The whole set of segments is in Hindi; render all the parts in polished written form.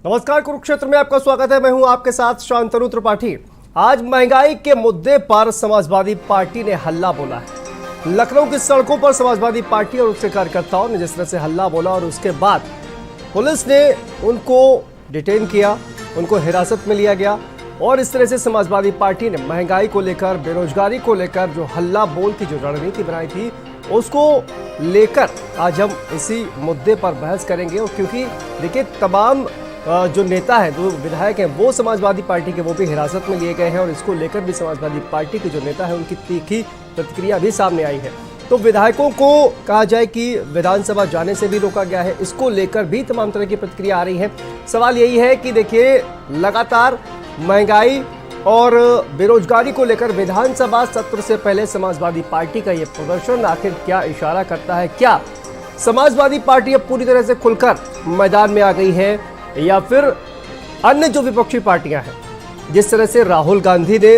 नमस्कार, कुरुक्षेत्र में आपका स्वागत है। मैं हूं आपके साथ शांतनु त्रिपाठी। आज महंगाई के मुद्दे पर समाजवादी पार्टी ने हल्ला बोला है। लखनऊ की सड़कों पर समाजवादी पार्टी और उसके कार्यकर्ताओं ने जिस तरह से हल्ला बोला और उसके बाद पुलिस ने उनको डिटेन किया, उनको हिरासत में लिया गया और इस तरह से समाजवादी पार्टी ने महंगाई को लेकर, बेरोजगारी को लेकर जो हल्ला बोल की जो रणनीति बनाई थी उसको लेकर आज हम इसी मुद्दे पर बहस करेंगे। और क्योंकि देखिए, तमाम जो नेता है, जो विधायक हैं, वो समाजवादी पार्टी के वो भी हिरासत में लिए गए हैं और इसको लेकर भी समाजवादी पार्टी के जो नेता है उनकी तीखी प्रतिक्रिया भी सामने आई है। तो विधायकों को कहा जाए कि विधानसभा जाने से भी रोका गया है, इसको लेकर भी तमाम तरह की प्रतिक्रिया आ रही है। सवाल यही है कि देखिए, लगातार महंगाई और बेरोजगारी को लेकर विधानसभा सत्र से पहले समाजवादी पार्टी का ये प्रदर्शन आखिर क्या इशारा करता है? क्या समाजवादी पार्टी अब पूरी तरह से खुलकर मैदान में आ गई है या फिर अन्य जो विपक्षी पार्टियां हैं, जिस तरह से राहुल गांधी ने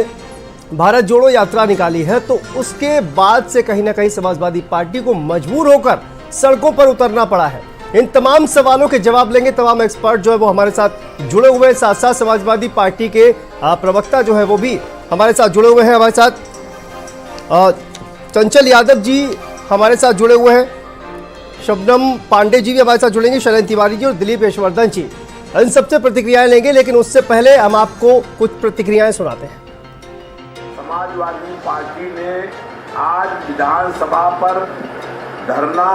भारत जोड़ो यात्रा निकाली है, तो उसके बाद से कहीं ना कहीं समाजवादी पार्टी को मजबूर होकर सड़कों पर उतरना पड़ा है? इन तमाम सवालों के जवाब लेंगे तमाम एक्सपर्ट जो है वो हमारे साथ जुड़े हुए हैं। साथ साथ समाजवादी पार्टी के प्रवक्ता जो है वो भी हमारे साथ जुड़े हुए हैं। हमारे साथ चंचल यादव जी हमारे साथ जुड़े हुए हैं, शबनम पांडे जी भी हमारे साथ जुड़ेंगे, शरण तिवारी जी और दिलीप यशवर्धन जी। इन सबसे प्रतिक्रियाएं लेंगे, लेकिन उससे पहले हम आपको कुछ प्रतिक्रियाएं सुनाते हैं। समाजवादी पार्टी ने आज विधानसभा पर धरना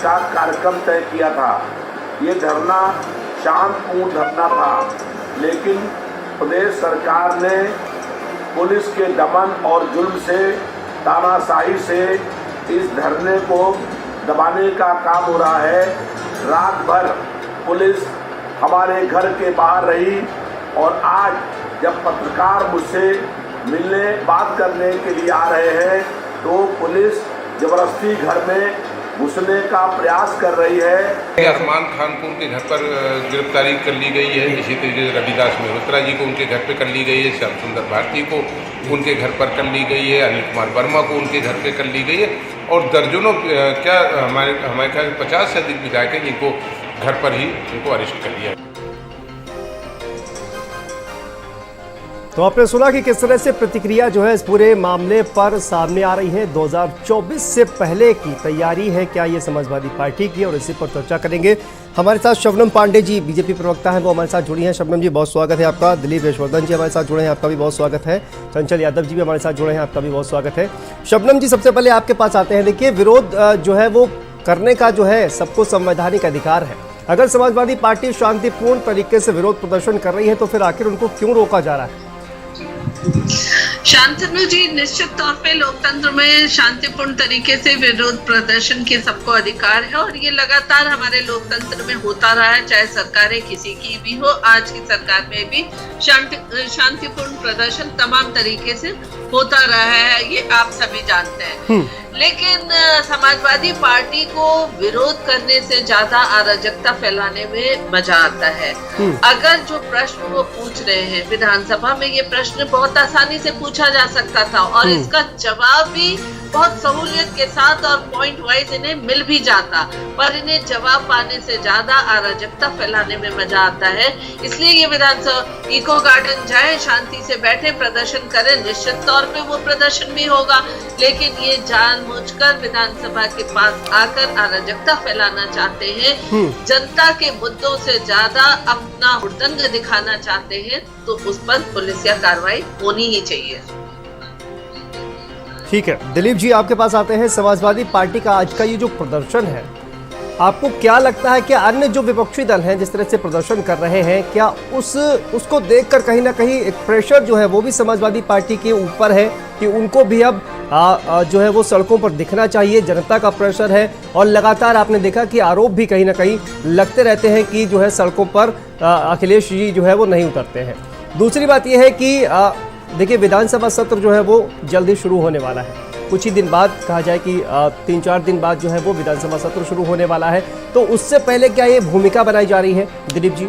का कार्यक्रम तय किया था। ये धरना शांतिपूर्ण धरना था, लेकिन प्रदेश सरकार ने पुलिस के दमन और जुल्म से, तानाशाही से इस धरने को दबाने का काम हो रहा है। रात भर पुलिस हमारे घर के बाहर रही और आज जब पत्रकार मुझसे मिलने, बात करने के लिए आ रहे हैं तो पुलिस जबरदस्ती घर में घुसने का प्रयास कर रही है। अरमान खान को उनके घर पर गिरफ्तारी कर ली गई है। इसी तरीके से रविदास मेहरोत्रा जी को उनके घर पर कर ली गई है। श्याम सुंदर भारती को उनके घर पर कर ली गई है। अनिल कुमार वर्मा को उनके घर पे कर ली गई है और दर्जनों क्या हमारे ख्याल 50 से अधिक विधायक हैं जिनको घर पर ही उनको अरेस्ट कर लिया। तो आपने सुना कि किस तरह से प्रतिक्रिया जो है इस पूरे मामले पर सामने आ रही है। 2024 से पहले की तैयारी है क्या ये समाजवादी पार्टी की, और इसी पर चर्चा करेंगे। हमारे साथ शबनम पांडे जी, बीजेपी प्रवक्ता हैं, वो हमारे साथ जुड़ी हैं। शबनम जी, बहुत स्वागत है आपका। दिलीप यशवर्धन जी हमारे साथ जुड़े हैं, आपका भी बहुत स्वागत है। चंचल यादव जी भी हमारे साथ जुड़े हैं, आपका भी बहुत स्वागत है। शबनम जी, सबसे पहले आपके पास आते हैं। देखिए, विरोध जो है वो करने का जो है सबको संवैधानिक अधिकार है। अगर समाजवादी पार्टी शांतिपूर्ण तरीके से विरोध प्रदर्शन कर रही है तो फिर आखिर उनको क्यों रोका जा रहा है? शांतनु जी, निश्चित तौर पे लोकतंत्र में शांतिपूर्ण तरीके से विरोध प्रदर्शन के सबको अधिकार है और ये लगातार हमारे लोकतंत्र में होता रहा है, चाहे सरकारें किसी की भी हो। आज की सरकार में भी शांतिपूर्ण प्रदर्शन तमाम तरीके से होता रहा है, ये आप सभी जानते हैं। लेकिन समाजवादी पार्टी को विरोध करने से ज्यादा अराजकता फैलाने में मजा आता है। अगर जो प्रश्न वो पूछ रहे हैं विधानसभा में, ये प्रश्न बहुत आसानी से पूछा जा सकता था और इसका जवाब भी बहुत सहूलियत के साथ और पॉइंट वाइज इन्हें मिल भी जाता, पर इन्हें जवाब पाने से ज्यादा अराजकता फैलाने में मजा आता है। इसलिए ये विधानसभा इको गार्डन जाए, शांति से बैठे, प्रदर्शन करें। निश्चित तौर पे वो प्रदर्शन भी होगा, लेकिन ये जानबूझकर विधानसभा के पास आकर अराजकता फैलाना चाहते हैं। जनता के मुद्दों से ज्यादा अपना हुड़दंग दिखाना चाहते हैं, तो उस पर पुलिस या कार्रवाई होनी ही चाहिए। ठीक है, दिलीप जी आपके पास आते हैं। समाजवादी पार्टी का आज का ये जो प्रदर्शन है, आपको क्या लगता है कि अन्य जो विपक्षी दल हैं जिस तरह से प्रदर्शन कर रहे हैं, क्या उसको देखकर कहीं ना कहीं एक प्रेशर जो है वो भी समाजवादी पार्टी के ऊपर है कि उनको भी अब जो है वो सड़कों पर दिखना चाहिए? जनता का प्रेशर है और लगातार आपने देखा कि आरोप भी कहीं ना कहीं लगते रहते हैं कि जो है सड़कों पर अखिलेश जी जो है वो नहीं उतरते हैं। दूसरी बात यह है कि देखिए, विधानसभा सत्र जो है वो जल्दी शुरू होने वाला है। कुछ ही दिन बाद, कहा जाए कि 3-4 दिन बाद जो है वो विधानसभा सत्र शुरू होने वाला है, तो उससे पहले क्या ये भूमिका बनाई जा रही है? दिलीप जी।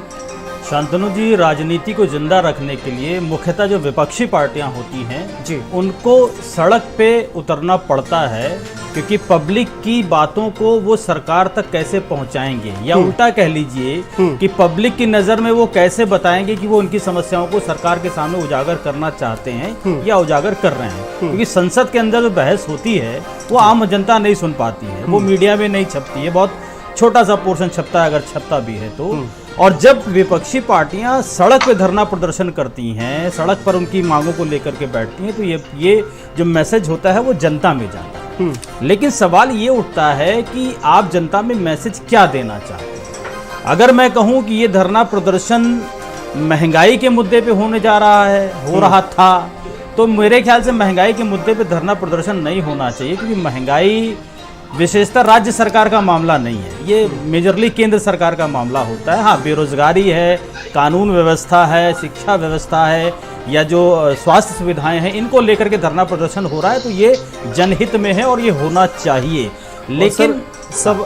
शांतनु जी, राजनीति को जिंदा रखने के लिए मुख्यतः जो विपक्षी पार्टियां होती हैं जी, उनको सड़क पे उतरना पड़ता है क्योंकि पब्लिक की बातों को वो सरकार तक कैसे पहुंचाएंगे, या उल्टा कह लीजिए कि पब्लिक की नज़र में वो कैसे बताएंगे कि वो उनकी समस्याओं को सरकार के सामने उजागर करना चाहते हैं या उजागर कर रहे हैं। क्योंकि संसद के अंदर जो बहस होती है वो आम जनता नहीं सुन पाती है, वो मीडिया में नहीं छपती है, बहुत छोटा सा पोर्शन छपता है, अगर छपता भी है तो। और जब विपक्षी पार्टियां सड़क पे धरना प्रदर्शन करती हैं, सड़क पर उनकी मांगों को लेकर के बैठती हैं, तो ये जो मैसेज होता है वो जनता में जाता है। लेकिन सवाल ये उठता है कि आप जनता में मैसेज क्या देना चाहते हैं। अगर मैं कहूँ कि ये धरना प्रदर्शन महंगाई के मुद्दे पे होने जा रहा है, हो रहा था, तो मेरे ख्याल से महंगाई के मुद्दे पे धरना प्रदर्शन नहीं होना चाहिए, क्योंकि महंगाई विशेषतः राज्य सरकार का मामला नहीं है, ये मेजरली केंद्र सरकार का मामला होता है। हाँ, बेरोजगारी है, कानून व्यवस्था है, शिक्षा व्यवस्था है, या जो स्वास्थ्य सुविधाएं हैं, इनको लेकर के धरना प्रदर्शन हो रहा है, तो ये जनहित में है और ये होना चाहिए। लेकिन सब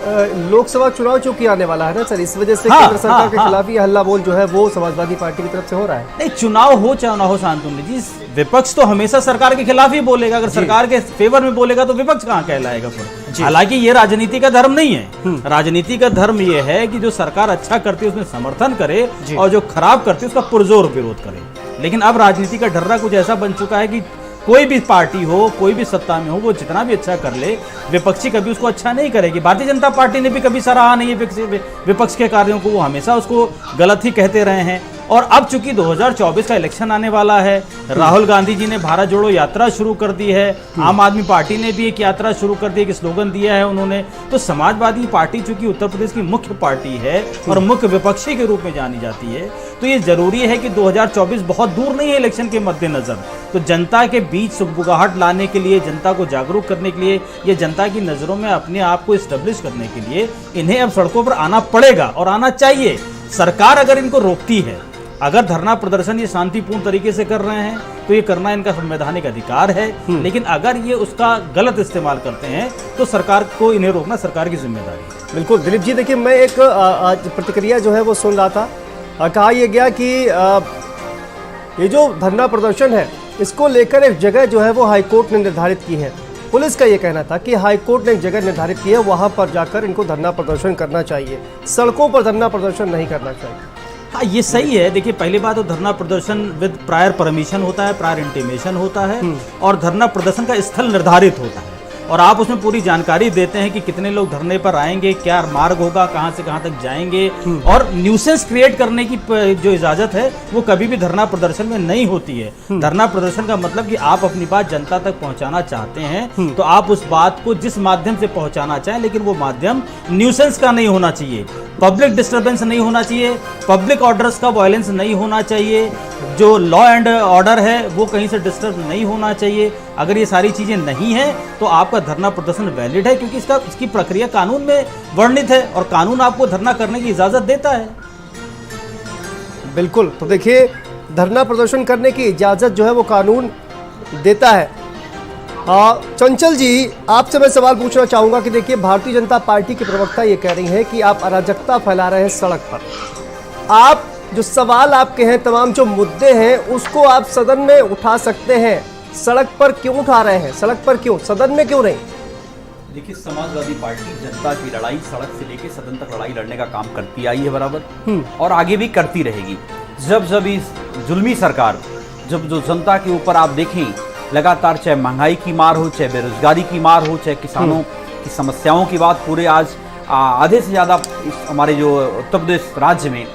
लोकसभा चुनाव चूंकि आने वाला है ना सर, इस वजह से केंद्र सरकार के खिलाफ ये हल्ला बोल जो है वो समाजवादी पार्टी की तरफ से हो रहा है। नहीं, चुनाव हो चाहे ना हो शांतनु जी, विपक्ष तो हमेशा सरकार के खिलाफ ही बोलेगा। अगर सरकार के फेवर में बोलेगा तो विपक्ष कहाँ कहलाएगा फिर। हालांकि ये राजनीति का धर्म नहीं है, राजनीति का धर्म ये है कि जो सरकार अच्छा करती है उसमें समर्थन करे और जो खराब करती है उसका पुरजोर विरोध करे। लेकिन अब राजनीति का ढर्रा कुछ ऐसा बन चुका है कि कोई भी पार्टी हो, कोई भी सत्ता में हो, वो जितना भी अच्छा कर ले, विपक्षी कभी उसको अच्छा नहीं करेगी। भारतीय जनता पार्टी ने भी कभी सराहा नहीं है विपक्ष के कार्यों को, वो हमेशा उसको गलत ही कहते रहे हैं। और अब चूंकि 2024 का इलेक्शन आने वाला है, राहुल गांधी जी ने भारत जोड़ो यात्रा शुरू कर दी है, आम आदमी पार्टी ने भी एक यात्रा शुरू कर दी, एक स्लोगन दिया है उन्होंने। तो समाजवादी पार्टी चूंकि उत्तर प्रदेश की मुख्य पार्टी है और मुख्य विपक्षी के रूप में जानी जाती है, तो ये जरूरी है कि 2024 बहुत दूर नहीं है इलेक्शन के मद्देनजर, तो जनता के बीच सुगबुगाहट लाने के लिए, जनता को जागरूक करने के लिए, ये जनता की नज़रों में अपने आप को एस्टेब्लिश करने के लिए इन्हें अब सड़कों पर आना पड़ेगा और आना चाहिए। सरकार अगर इनको रोकती है, अगर धरना प्रदर्शन ये शांतिपूर्ण तरीके से कर रहे हैं तो ये करना इनका संवैधानिक अधिकार है, लेकिन अगर ये उसका गलत इस्तेमाल करते हैं तो सरकार को इन्हें रोकना सरकार की जिम्मेदारी है। बिल्कुल दिलीप जी, देखिए मैं एक आज प्रतिक्रिया जो है वो सुन रहा था, कहा यह गया कि ये जो धरना प्रदर्शन है इसको लेकर एक जगह जो है वो हाईकोर्ट ने निर्धारित की है। पुलिस का ये कहना था कि हाईकोर्ट ने एक जगह निर्धारित की है, वहां पर जाकर इनको धरना प्रदर्शन करना चाहिए, सड़कों पर धरना प्रदर्शन नहीं करना चाहिए। हाँ, ये सही है। देखिए, पहली बात तो धरना प्रदर्शन विद प्रायर परमिशन होता है, प्रायर इंटीमेशन होता है, और धरना प्रदर्शन का स्थल निर्धारित होता है और आप उसमें पूरी जानकारी देते हैं कि कितने लोग धरने पर आएंगे, क्या मार्ग होगा, कहां से कहां तक जाएंगे, और न्यूसेंस क्रिएट करने की जो इजाजत है वो कभी भी धरना प्रदर्शन में नहीं होती है। धरना प्रदर्शन का मतलब कि आप अपनी बात जनता तक पहुंचाना चाहते हैं तो आप उस बात को जिस माध्यम से पहुंचाना चाहें, लेकिन वो माध्यम न्यूसेंस का नहीं होना चाहिए, पब्लिक डिस्टर्बेंस नहीं होना चाहिए, पब्लिक ऑर्डर्स का वायलेंस नहीं होना चाहिए, जो लॉ एंड ऑर्डर है वो कहीं से डिस्टर्ब नहीं होना चाहिए। अगर ये सारी चीजें नहीं हैं तो आपका धरना प्रदर्शन वैलिड है, क्योंकि इसकी प्रक्रिया कानून में वर्णित है और कानून आपको धरना करने की इजाजत देता है। बिल्कुल, तो देखिए धरना प्रदर्शन करने की इजाजत जो है वो कानून देता है। चंचल जी, आपसे मैं सवाल पूछना चाहूंगा कि देखिए भारतीय जनता पार्टी की प्रवक्ता ये कह रही हैं कि आप अराजकता फैला रहे हैं सड़क पर। आप जो सवाल आपके हैं, तमाम जो मुद्दे हैं उसको आप सदन में उठा सकते हैं, सड़क पर क्यों उठा रहे हैं? सड़क पर क्यों, सदन में क्यों नहीं? देखिए, समाजवादी पार्टी जनता की लड़ाई सड़क से लेकर सदन तक लड़ाई लड़ने का काम करती आई है बराबर, और आगे भी करती रहेगी। जब इस जुल्मी सरकार, जब जो जनता के ऊपर आप देखें लगातार, चाहे महंगाई की मार हो, चाहे बेरोजगारी की मार हो, चाहे किसानों की समस्याओं की बात, पूरे आज आधे से ज़्यादा हमारे जो उत्तर प्रदेश राज्य में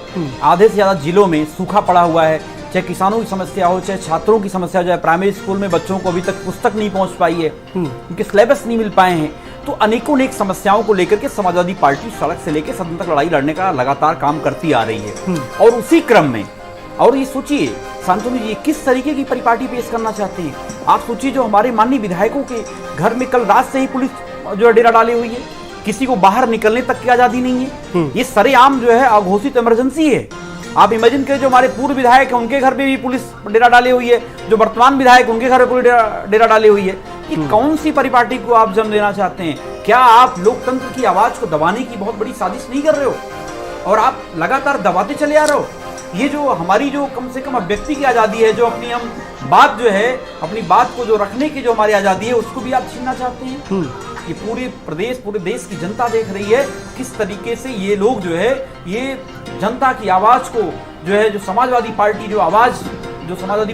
आधे से ज़्यादा जिलों में सूखा पड़ा हुआ है, चाहे किसानों की समस्या हो, चाहे छात्रों की समस्या हो, चाहे प्राइमरी स्कूल में बच्चों को अभी तक पुस्तक नहीं पहुंच पाई है, उनके सिलेबस नहीं मिल पाए हैं, तो अनेकों समस्याओं को लेकर के समाजवादी पार्टी सड़क से लेकर सदन तक लड़ाई लड़ने का लगातार काम करती आ रही है। और उसी क्रम में, और ये सोचिए शांतनु जी, किस तरीके की परिपाटी पेश करना चाहते हैं आप? सोचिए, जो हमारे माननीय विधायकों के घर में कल रात से ही पुलिस जो डेरा डाली हुई है, किसी को बाहर निकलने तक की आजादी नहीं है, ये सरेआम जो है अघोषित इमरजेंसी है। आप इमेजिन करें, जो हमारे पूर्व विधायक हैं उनके घर पे भी पुलिस डेरा डाली हुई है, जो वर्तमान विधायक उनके घर पे पुलिस डेरा डाली हुई है। ये कौन सी परिपाटी को आप जन्म देना चाहते हैं? क्या आप लोकतंत्र की आवाज को दबाने की बहुत बड़ी साजिश नहीं कर रहे हो, और आप लगातार दबाते चले आ रहे हो? ये जो हमारी जो कम से कम अभिव्यक्ति की आज़ादी है, जो अपनी हम बात जो है, अपनी बात को जो रखने की जो हमारी आज़ादी है, उसको भी आप छीनना चाहते हैं। ये पूरे प्रदेश, पूरे देश की जनता देख रही है किस तरीके से ये लोग जो है, ये जनता की आवाज को जो है, जो समाजवादी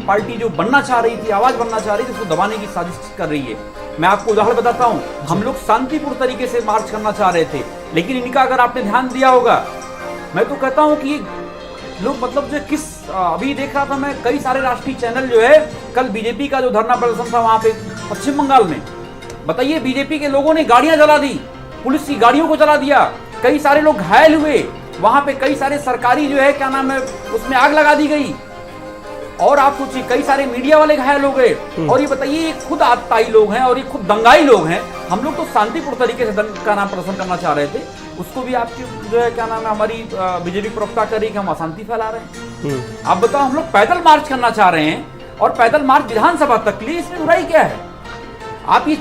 पार्टी जो बनना चाह रही थी, आवाज बनना चाह रही थी, उसको दबाने की साजिश कर रही है। मैं आपको उदाहरण बताता हूं, हम लोग शांतिपूर्ण तरीके से मार्च करना चाह रहे थे, लेकिन इनका अगर आपने ध्यान दिया होगा, मैं तो कहता हूं कि लोग मतलब जो किस, अभी देख रहा था मैं, कई सारे राष्ट्रीय चैनल जो है, कल बीजेपी का जो धरना प्रदर्शन था वहां पे पश्चिम बंगाल में, बताइए बीजेपी के लोगों ने गाड़ियां जला दी, पुलिस की गाड़ियों को जला दिया, कई सारे लोग घायल हुए, वहां पे कई सारे सरकारी जो है क्या नाम है उसमें आग लगा दी गई, और आप सोचिए कई सारे मीडिया वाले घायल हो गए। और ये बताइए ये खुद आतताई लोग हैं और ये खुद दंगाई लोग हैं। हम लोग तो शांतिपूर्ण तरीके से का नाम प्रदर्शन करना चाह रहे थे, उसको भी आपकी जो है क्या नाम है हमारी बीजेपी प्रवक्ता कर रही कि हम अशांति फैला रहे हैं। आप बताओ, हम लोग पैदल मार्च करना चाह रहे हैं और पैदल मार्च विधानसभा तक के लिए, इसमें बुराई क्या है? आप ये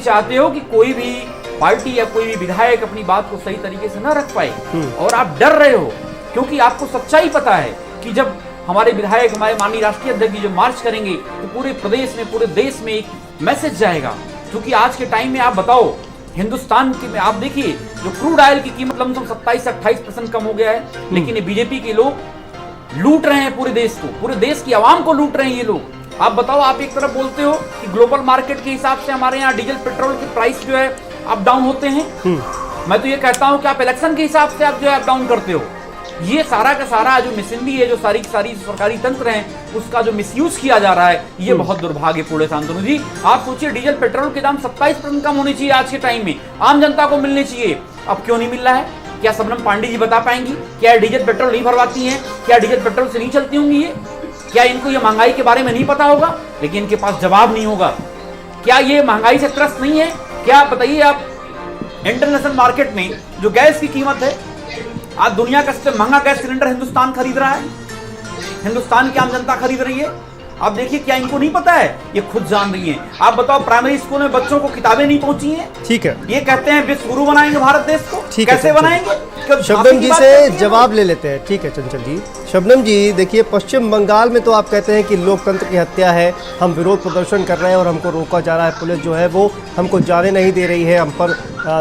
चाहते हो कि कोई भी पार्टी या कोई भी विधायक अपनी बात को सही तरीके से न रख पाए, और आप डर रहे हो क्योंकि आपको सच्चाई पता है कि जब हमारे विधायक, हमारे माननीय राष्ट्रीय अध्यक्ष जो मार्च करेंगे तो पूरे प्रदेश में, पूरे देश में एक मैसेज जाएगा। क्योंकि आज के टाइम में आप बताओ, हिंदुस्तान के में आप देखिए जो क्रूड ऑयल की कीमत लमसम 27 से 28% कम हो गया है, लेकिन ये बीजेपी के लोग लूट रहे हैं पूरे देश को, पूरे देश की आवाम को लूट रहे हैं ये लोग। आप बताओ, आप एक तरफ बोलते हो कि ग्लोबल मार्केट के हिसाब से हमारे यहाँ डीजल पेट्रोल के प्राइस जो है अप डाउन होते हैं, मैं तो ये कहता हूं कि आप इलेक्शन के हिसाब से आप जो है अप डाउन करते हो। ये सारा का सारा जो मशीनरी है, जो सारी सरकारी तंत्र हैं, उसका जो मिसयूज किया जा रहा है, ये बहुत दुर्भाग्यपूर्ण है। शांतनु जी, आप सोचिए डीजल पेट्रोल के दाम 27% कम होने चाहिए आज के टाइम में, आम जनता को मिलने चाहिए, अब क्यों नहीं मिल रहा है? क्या शबनम पांडे जी बता पाएंगी? क्या डीजल पेट्रोल नहीं भरवाती हैं? क्या डीजल पेट्रोल से नहीं चलती होंगी ये? क्या इनको ये महंगाई के बारे में नहीं पता होगा? लेकिन इनके पास जवाब नहीं होगा। क्या ये महंगाई से त्रस्त नहीं है? क्या बताइए आप, इंटरनेशनल मार्केट में जो गैस की कीमत है, आज दुनिया का सबसे महंगा गैस सिलेंडर हिंदुस्तान खरीद रहा है, हिंदुस्तान की आम जनता खरीद रही है। आप देखिए, क्या इनको नहीं पता है? ये खुद जान रही हैं। आप बताओ, प्राइमरी स्कूल में बच्चों को किताबें नहीं पहुंची हैं, ठीक है, ये कहते हैं विश्व गुरु बनाएंगे भारत देश को, कैसे बनाएंगे? शबनम जी से जवाब ले लेते हैं। ठीक है चंचल जी। शबनम जी, देखिए पश्चिम बंगाल में तो आप कहते हैं कि लोकतंत्र की हत्या है, हम विरोध प्रदर्शन कर रहे हैं और हमको रोका जा रहा है, पुलिस जो है वो हमको जाने नहीं दे रही है, हम पर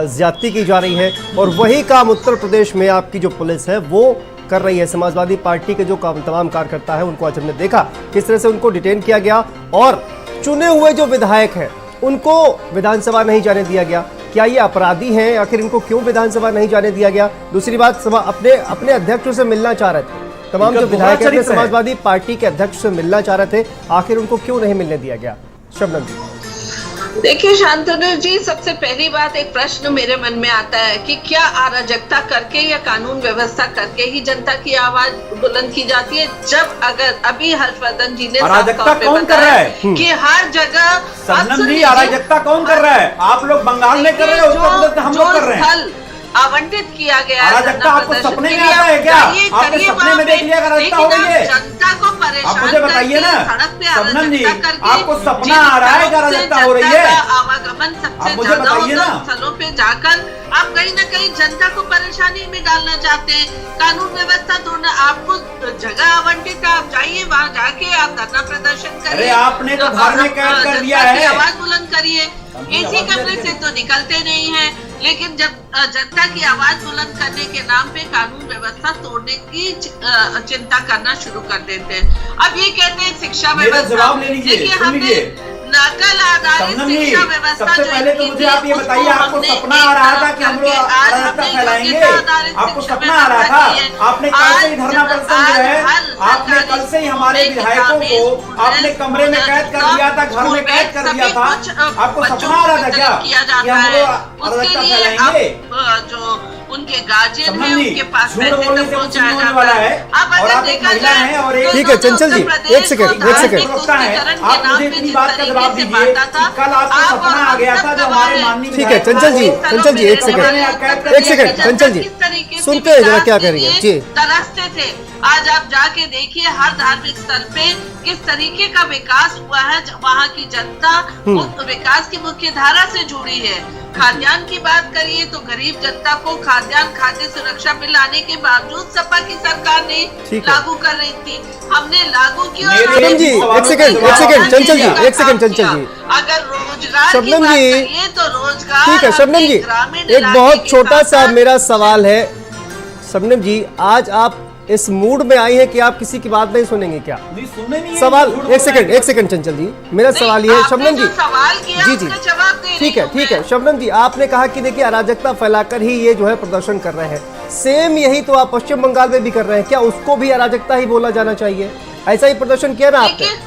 ज्यादती की जा रही है, और वही काम उत्तर प्रदेश में आपकी जो पुलिस है वो कर रही है। समाजवादी पार्टी के जो तमाम कार्यकर्ता है उनको आज हमने देखा किस तरह से उनको डिटेन किया गया, और चुने हुए जो विधायक हैं उनको विधानसभा नहीं जाने दिया गया। क्या ये अपराधी हैं? आखिर इनको क्यों विधानसभा नहीं जाने दिया गया? दूसरी बात, अपने अध्यक्षों से मिलना चाह रहे थे, तमाम जो विधायक अपने समाजवादी पार्टी के अध्यक्ष से मिलना चाह रहे थे, आखिर उनको क्यों नहीं मिलने दिया गया? शबनम जी। देखिए शांतनु जी, सबसे पहली बात, एक प्रश्न मेरे मन में आता है कि क्या अराजकता करके या कानून व्यवस्था करके ही जनता की आवाज बुलंद की जाती है? जब अगर अभी हर्षवर्धन जी ने अराजकता कौन कर रहा है कि हर जगह, शबनम जी अराजकता कौन कर रहा है? आप लोग बंगाल में कर रहे हो, हम लोग कर रहे हैं। आवंटित किया गया है, अराजकता आपको सपने में आता है क्या? आपने सपने में देख लिया अराजकता हो रही है? जनता को परेशान, आप मुझे बताइए ना शबनम जी, आपको सपना आ रहा है कि अराजकता हो रही है? आवागमन सबसे ज्यादा होता है, स्थलों पे जाकर आप कहीं ना कहीं जनता को परेशानी में डालना चाहते हैं। कानून व्यवस्था तोड़ना, आपको जगह आवंटित है, आप जाइए वहाँ जाके आप धरना प्रदर्शन करिए। अरे आपने तो घर में कैद कर दिया है, आवाज बुलंद करिए। इसी कमरे से तो निकलते नहीं है, लेकिन जब जनता की आवाज बुलंद करने के नाम पे कानून व्यवस्था तोड़ने की चिंता करना शुरू कर देते हैं। अब ये कहते हैं शिक्षा व्यवस्था, जवाब ले लीजिए, देखिए हमें नकल आधारित शिक्षा व्यवस्था, सबसे पहले तो मुझे आप ये बताइए, आपको सपना आ रहा था कि हम लोग अराजकता फैलाएंगे? आपको सपना आ रहा था? आपने कल से ही धरना प्रदर्शन जो है, आपने कल से ही हमारे विधायकों को आपने कमरे में कैद कर दिया था, घर में कैद कर दिया था। आपको सपना आ रहा था क्या कि हम लोग अराजकता फैलाएंगे? जो उनके गार्जियन है, उनके पास पैसे तो पहुंचाया जाता वाला है। अब अगर देखा जाए और ठीक है चंचल जी, एक सेकंड। आप मुझे इतनी बात का जवाब दीजिए, कल आपको सपना आ गया था जो हमारे माननीय, ठीक है चंचल जी, एक सेकंड चंचल जी, सुनते हैं जरा क्या करेंगे जी। तरसते थे, आज आप जाके देखिए हर धार्मिक स्थल पे किस तरीके का विकास हुआ है, वहाँ की जनता उस विकास की मुख्य धारा से जुड़ी है। खाद्यान्न की बात करिए तो गरीब जनता को खाद्यान्न, खाद्य सुरक्षा बिल आने के बावजूद सपा की सरकार ने लागू कर रही थी, हमने लागू किया। एक सेकंड चंचल जी, अगर रोजगार रोजगार की शबनम बात जी, करिए तो रोजगार ठीक है शबनम अपने जी, ग्रामीण एक इलाके बहुत के छोटा सा साथ-साथ मेरा सवाल है। शबनम जी, आज आप इस मूड में आई हैं कि आप किसी की बात नहीं सुनेंगे क्या? नहीं, सुनने नहीं है, सवाल झूठ एक बोल सेकंड रहे हैं। एक सेकंड चंचल जी, मेरा सवाल ये है आपने शबनम जो जी। सवाल किया जी जी, उसका जवाब दे ठीक रही है हूं ठीक मैं। है शबनम जी, आपने कहा कि देखिए अराजकता फैलाकर ही ये जो है प्रदर्शन कर रहे हैं, सेम यही तो आप पश्चिम बंगाल में भी कर रहे हैं, क्या उसको भी अराजकता ही बोला जाना चाहिए? ऐसा ही प्रदर्शन किया ना आपने?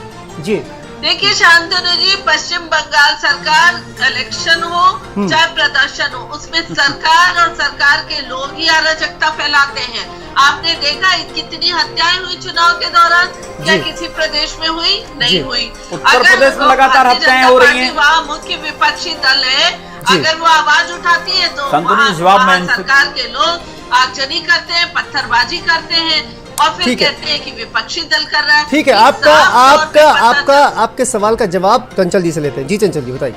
जी देखिए शांतनु जी, पश्चिम बंगाल सरकार इलेक्शन हो चाहे प्रदर्शन हो, उसमें सरकार और सरकार के लोग ही अराजकता फैलाते हैं। आपने देखा कितनी हत्याएं हुई चुनाव के दौरान, क्या जी। किसी प्रदेश में हुई? जी। नहीं हुई। उत्तर प्रदेश में लगातार भारतीय हत्याएं जनता हो रही पार्टी हैं। वहाँ मुख्य विपक्षी दल है, जी। अगर वो आवाज उठाती है तो संतनु जी, वहाँ जवाब वहाँ मैं इनसे- सरकार के लोग आगजनी करते हैं, पत्थरबाजी करते हैं और फिर ठीक है। कहते हैं कि विपक्षी दल कर रहा है। ठीक है, ये आपका साफ तौर पे आपका पता आपका आपके सवाल का जवाब चंचल जी से लेते हैं। जी चंचल जी बताइए।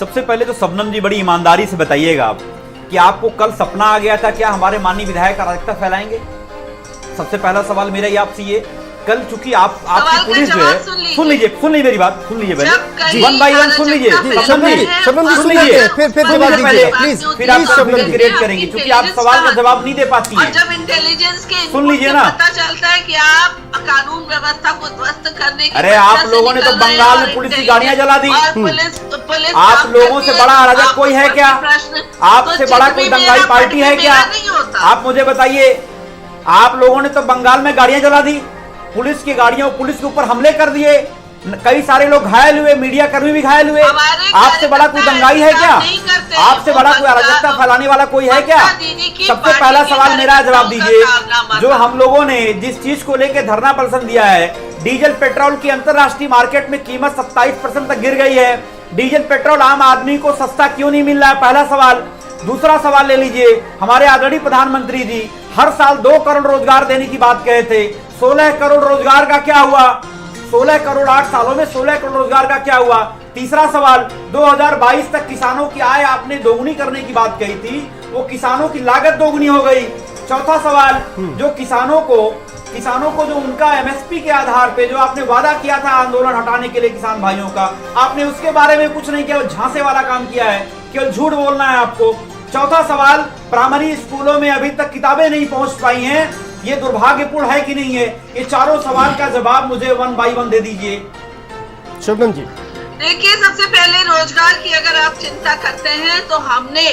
सबसे पहले तो शबनम जी बड़ी ईमानदारी से बताइएगा आप कि आपको कल सपना आ गया था क्या हमारे माननीय विधायक अराजकता फैलाएंगे? सबसे पहला सवाल मेरा ये आपसे ये, कल चूंकि आपकी सवाल का पुलिस जो जवाब है, सुन लीजिए। सुन लीजिए मेरी बात, सुन लीजिए जब पहले कहीं वन बाई वन सुन लीजिए। अराजकता शबनम जी, फैलाते हैं शबनम जी और सुन लीजिए, लीजिए, फिर सुन जवाब लीजिए दीजिए पहले, प्लीज फिर आप प्लीज शबनम जी। क्रिएट करेंगे क्योंकि आप सवाल का जवाब नहीं दे पाती और हैं। जब इंटेलिजेंस के सुन इनपुट लीजिए से ना। पता चलता है कि आप कानून व्यवस्था को ध्वस्त करने की अरे मंशा आप से लोगों ने तो निकल रहे हैं बंगाल और में पुलिस की इंटेलिजेंस गाड़ियां जला दी। और पुलिस आप काम लोगों करती से है, बड़ा अराजक आप कोई है उस क्या? पर प्रश्न- आपसे तो बड़ा जिद कोई भी दंगाई मेरा पार्टी है मेरा क्या? नहीं होता। आप मुझे बताइए, आप लोगों ने तो बंगाल में गाड़ियां जला दी, पुलिस की गाड़ियों, पुलिस के ऊपर हमले कर दिए, कई सारे लोग घायल हुए, मीडिया कर्मी भी घायल हुए। हमारे आपसे बड़ा कोई कार्यकर्ता दंगाई है ऐसे क्या? काम नहीं करते हैं, आपसे वो बड़ा कोई बंगाल- अराजकता फैलाने वाला कोई है क्या? ममता दीदी की सबसे पार्टी पहला के सवाल मेरा जवाब कार्यकर्ताओं का दीजिए, कारनामा जो था। हम लोगों ने जिस चीज को लेकर धरना प्रदर्शन दिया है, डीजल पेट्रोल की अंतरराष्ट्रीय मार्केट में कीमत 27% तक गिर गई है, डीजल पेट्रोल आम आदमी को सस्ता क्यों नहीं मिल रहा है? पहला सवाल। दूसरा सवाल ले लीजिए, हमारे आदरणीय प्रधानमंत्री जी हर साल 2 करोड़ रोजगार देने की बात कहे थे, 16 करोड़ रोजगार का क्या हुआ? 16 करोड़ 8 सालों में 16 करोड़ रोजगार का क्या हुआ? तीसरा सवाल, 2022 तक किसानों की आय आपने दोगुनी करने की बात कही थी, वो किसानों की लागत दोगुनी हो गई। चौथा सवाल, जो किसानों को जो उनका एमएसपी के आधार पे जो आपने वादा किया था आंदोलन हटाने के लिए किसान भाइयों का, आपने उसके बारे में कुछ नहीं किया, झांसे वाला काम किया है, केवल झूठ बोलना है आपको। चौथा सवाल, प्राइमरी स्कूलों में अभी तक किताबें नहीं पहुंच पाई हैं, ये दुर्भाग्यपूर्ण है कि नहीं है? ये चारों सवाल का जवाब मुझे 1 बाई 1 दे दीजिए। शबनम जी देखिए, सबसे पहले रोजगार की अगर आप चिंता करते हैं तो हमने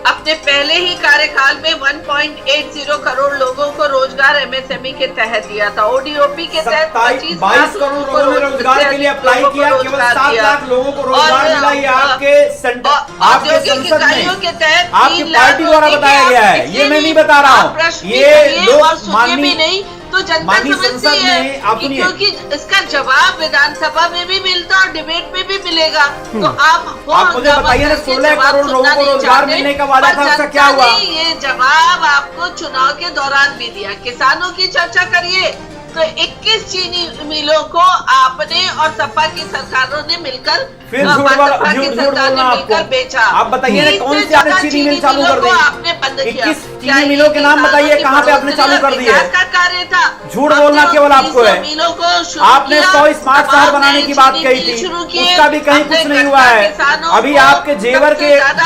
अपने पहले ही कार्यकाल में 1.80 करोड़ लोगों को रोजगार एमएसएमई के तहत दिया था। ओडीओपी के तहत 22 करोड़ लोगों ने रोजगार के लिए अप्लाई किया, केवल 7 लाख लोगों को रोजगार मिला। ये आपके सेंटर, आपके औद्योगिक संसद इकाइयों के में तहत आपकी 3 लाख पार्टी द्वारा देखिए, बताया गया है, आप ये मैं नहीं इससे बता रहा आप हूँ। प्रश्न भी ये करिए लोग और सुनिए भी नहीं तो जनता माननीय समझती संसद है में आप कि सुनिए। क्योंकि इसका जवाब विधानसभा में भी मिलता और डिबेट में भी मिलेगा, तो आप मुझे बताइए ना, 16 करोड़ लोगों को रोजगार मिलने का वादा था, उसका क्या हुआ? ये जवाब आपको चुनाव के दौरान भी दिया। किसानों की चर्चा करिए तो 21 चीनी मिलों को आपने और सपा की सरकारों ने मिलकर फिर सपा की सरकार ने बोलना मिलकर आपको। बेचा। आप बताइए ना, 30 कौन से सी आपने ज्यादा चीनी मिल चालू मिलों कर को दी? आपने बंद किया। 21 क्या चीनी मिलों के नाम बताइए, किसानों कहाँ पे की आपने चालू कर बढ़ोतरी दी है? विकास का कार्य था। झूठ बोलना आपने केवल आपको है। 300 मिलों को शुरू आपने किया, 100 स्मार्ट शहर तमाम बनाने नए की बात चीनी कही मिल थी, शुरू किए। उसका भी कहीं अपने कुछ नहीं हुआ है। किसानों अभी को आपके जेवर सबसे के ज्यादा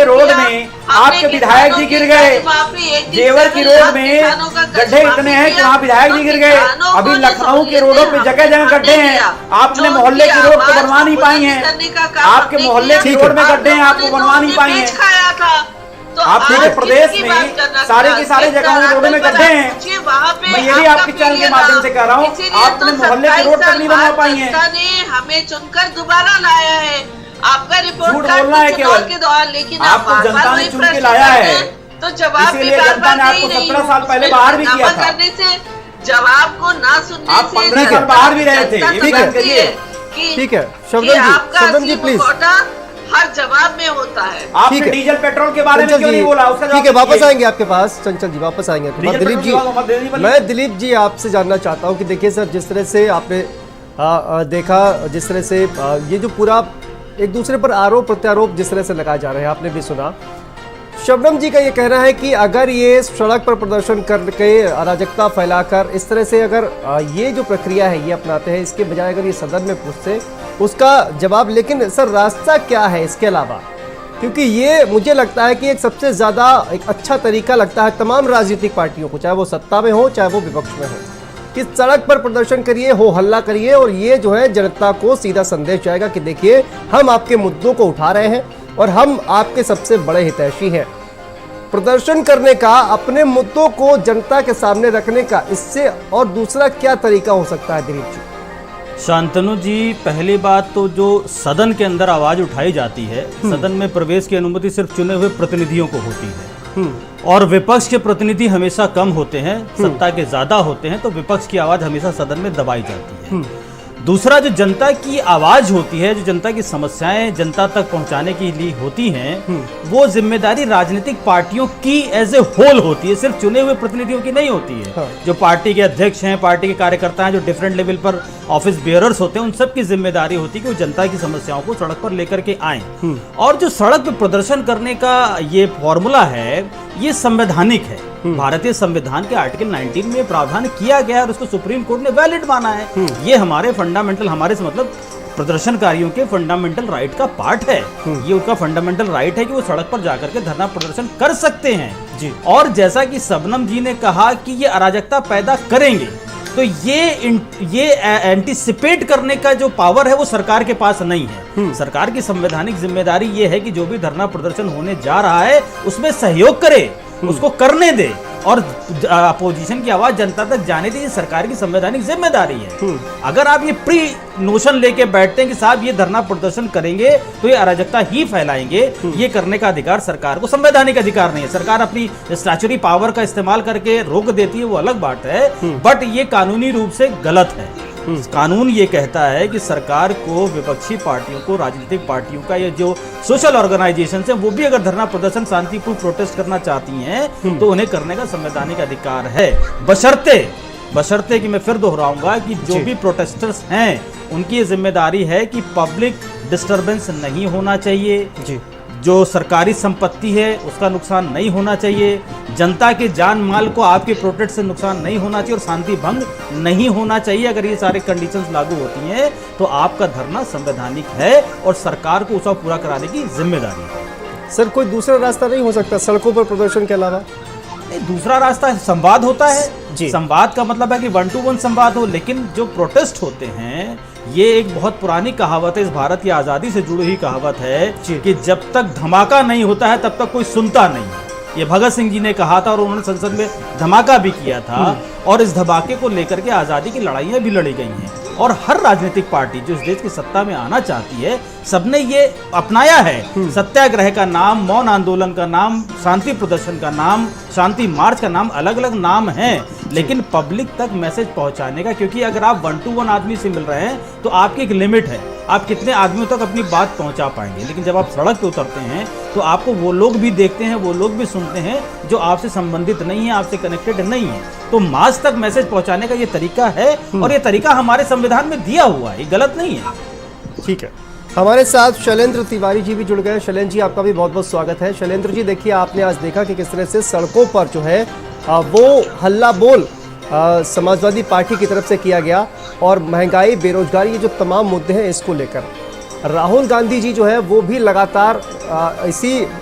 रोड भुगतान में किया। आपके हमने विधायक जी किसानों गिर की गए। कर्ज माफी, 87 जेवर की रोड लाख में किसानों का कर्ज गड्ढे माफी इतने हैं कि किया। वहाँ विधायक जी गिर गए। किसानों अभी को जो लखनऊ की सहूलियतें रोडों पे जगह जगह हमने गड्ढे हैं, दिया, आपने जो मोहल्ले की उनकी रोड को आवाज बनवा नहीं को पाई बुलंद हैं, करने का काम आपके हमने मोहल्ले किया। की रोड में गड्ढे हैं, आप आपको लोगों ने बनवा तो नहीं पाई पेच हैं। खाया था। तो आप पूरे आज प्रदेश किसकी में बात करना सारे चाहते की सारे हैं? जगहों में रोडों में गड्ढे हैं। पूछिए, वहाँ पे मैं ये भी आपका आपके चैनल के फेलियर माध्यम रहा। से कह रहा हूँ, इसीलिए आपने तो मोहल्ले की 27 रोड तक नहीं बनवा साल पाई हैं। जनता ने हमें चुनकर दोबारा लाया है। आपका रिपोर्ट झूठ कार्ड बोलना है तो केवल। चुनाव के दौरान, लेकिन आप आपको जनता बार-बार ने वही चुन के प्रश्न लाया करते है। हैं, तो जवाब भी इसीलिए बार-बार जनता ने दे आपको ही रही 17 हूँ। साल पहले उसमें बाहर भी किया हंगामा था। करने से, जवाब को ना सुनने आप से 15 साल बाहर भी रहे थे, जनता ये भी बात समझती करिए। है कि- ठीक है, कि शबनम जी, आपका शबनम जी, असली प्लीज। मुखौटा हर जवाब में होता है। आपने ठीक है। डीजल पेट्रोल के बारे में चंचल क्यों नहीं जी, बोला? उसका ठीक है, वापस आएंगे आपके पास। चंचल जी वापस आएंगे आपके पास। डीजल दिलीप पेट्रोल के बाद दीदी जी, बोलिए। मैं दिलीप जी आपसे जानना चाहता हूं कि देखिए सर, जिस तरह से आपने देखा, जिस तरह से ये जो पूरा एक दूसरे पर आरोप प्रत्यारोप जिस तरह से लगाए जा रहे हैं, आपने भी सुना। शबनम जी का ये कहना है कि अगर ये सड़क पर प्रदर्शन करके अराजकता फैलाकर इस तरह से अगर ये जो प्रक्रिया है ये अपनाते हैं, इसके बजाय अगर ये सदन में पूछते उसका जवाब। लेकिन सर रास्ता क्या है इसके अलावा, क्योंकि ये मुझे लगता है कि एक सबसे ज़्यादा एक अच्छा तरीका लगता है तमाम राजनीतिक पार्टियों को, चाहे वो सत्ता में हो चाहे वो विपक्ष में हो, कि सड़क पर प्रदर्शन करिए, हो हल्ला करिए, और ये जो है जनता को सीधा संदेश जाएगा कि देखिए हम आपके मुद्दों को उठा रहे हैं और हम आपके सबसे बड़े हितैषी हैं। प्रदर्शन करने का, अपने मुद्दों को जनता के सामने रखने का, इससे और दूसरा क्या तरीका हो सकता है दिलीप जी? शांतनु जी, पहली बात तो जो सदन के अंदर आवाज उठाई जाती है, सदन में प्रवेश की अनुमति सिर्फ चुने हुए प्रतिनिधियों को होती है, और विपक्ष के प्रतिनिधि हमेशा कम होते हैं, सत्ता के ज्यादा होते हैं, तो विपक्ष की आवाज हमेशा सदन में दबाई जाती है। दूसरा, जो जनता की आवाज होती है, जो जनता की समस्याएं जनता तक पहुंचाने के लिए होती हैं, वो जिम्मेदारी राजनीतिक पार्टियों की एज ए होल होती है, सिर्फ चुने हुए प्रतिनिधियों की नहीं होती है। हाँ। जो पार्टी के अध्यक्ष हैं, पार्टी के कार्यकर्ता हैं, जो डिफरेंट लेवल पर ऑफिस बेयरर्स होते हैं, उन सब की जिम्मेदारी होती है कि वो जनता की समस्याओं को सड़क पर लेकर के आए। और जो सड़क पर प्रदर्शन करने का ये फॉर्मूला है, ये संवैधानिक है। भारतीय संविधान के आर्टिकल 19 में प्रावधान किया गया है और उसको सुप्रीम कोर्ट ने वैलिड माना है। ये हमारे फंडामेंटल, हमारे से मतलब प्रदर्शनकारियों के फंडामेंटल राइट का पार्ट है। ये उनका फंडामेंटल राइट है कि वो सड़क पर जाकर के धरना प्रदर्शन कर सकते हैं जी। और जैसा कि शबनम जी ने कहा कि ये अराजकता पैदा करेंगे, तो ये एंटीसिपेट करने का जो पावर है वो सरकार के पास नहीं है। सरकार की संवैधानिक जिम्मेदारी ये है कि जो भी धरना प्रदर्शन होने जा रहा है उसमें सहयोग करे, उसको करने दे, और अपोजिशन की आवाज जनता तक जाने दी, सरकार की संवैधानिक जिम्मेदारी है। अगर आप ये प्री नोशन लेके बैठते हैं कि साहब ये धरना प्रदर्शन करेंगे तो ये अराजकता ही फैलाएंगे, ये करने का अधिकार सरकार को, संवैधानिक अधिकार नहीं है। सरकार अपनी स्टैच्यूटरी पावर का इस्तेमाल करके रोक देती है, वो अलग बात है, बट ये कानूनी रूप से गलत है। कानून ये कहता है कि सरकार को, विपक्षी पार्टियों को, राजनीतिक पार्टियों का, ये जो सोशल ऑर्गेनाइजेशन है, वो भी अगर धरना प्रदर्शन शांतिपूर्ण प्रोटेस्ट करना चाहती हैं तो उन्हें करने का संवैधानिक अधिकार है, बशर्ते कि मैं फिर दोहराऊंगा कि जो भी प्रोटेस्टर्स हैं उनकी ये जिम्मेदारी है कि पब्लिक डिस्टर्बेंस नहीं होना चाहिए जी, जो सरकारी संपत्ति है उसका नुकसान नहीं होना चाहिए, जनता के जान माल को आपके प्रोटेस्ट से नुकसान नहीं होना चाहिए, और शांति भंग नहीं होना चाहिए। अगर ये सारे कंडीशंस लागू होती हैं तो आपका धरना संवैधानिक है और सरकार को उसका पूरा कराने की जिम्मेदारी है। सर कोई दूसरा रास्ता नहीं हो सकता सड़कों पर प्रदर्शन के अलावा? नहीं, दूसरा रास्ता संवाद होता है जी। संवाद का मतलब है कि 1 to 1 संवाद हो, लेकिन जो प्रोटेस्ट होते हैं, ये एक बहुत पुरानी कहावत है, इस भारत की आज़ादी से जुड़ी हुई कहावत है कि जब तक धमाका नहीं होता है तब तक कोई सुनता नहीं है। ये भगत सिंह जी ने कहा था और उन्होंने संसद में धमाका भी किया था, और इस धमाके को लेकर के आज़ादी की लड़ाइयाँ भी लड़ी गई हैं। और हर राजनीतिक पार्टी जो इस देश की सत्ता में आना चाहती है, सबने ये अपनाया है। सत्याग्रह का नाम, मौन आंदोलन का नाम, शांति प्रदर्शन का नाम, शांति मार्च का नाम, अलग अलग नाम हैं, लेकिन पब्लिक तक मैसेज पहुंचाने का, क्योंकि अगर आप 1 to 1 आदमी से मिल रहे हैं तो आपकी एक लिमिट है, आप कितने आदमियों तक अपनी बात पहुंचा पाएंगे। लेकिन जब आप सड़क पे उतरते हैं तो आपको वो लोग भी देखते हैं, वो लोग भी सुनते हैं जो आपसे संबंधित नहीं है, आपसे कनेक्टेड नहीं है। तो मास तक मैसेज पहुंचाने का ये तरीका है, और ये तरीका हमारे संविधान में दिया हुआ है, ये गलत नहीं है। ठीक है, हमारे साथ शैलेंद्र तिवारी जी भी जुड़ गए। शैलेंद्र जी, आपका भी बहुत बहुत स्वागत है। शैलेंद्र जी, देखिए आपने आज देखा कि किस तरह से सड़कों पर जो है वो हल्ला बोल समाजवादी पार्टी की तरफ से किया गया, और महंगाई, बेरोजगारी, ये जो तमाम मुद्दे हैं इसको लेकर राहुल गांधी जी जो है वो भी लगातार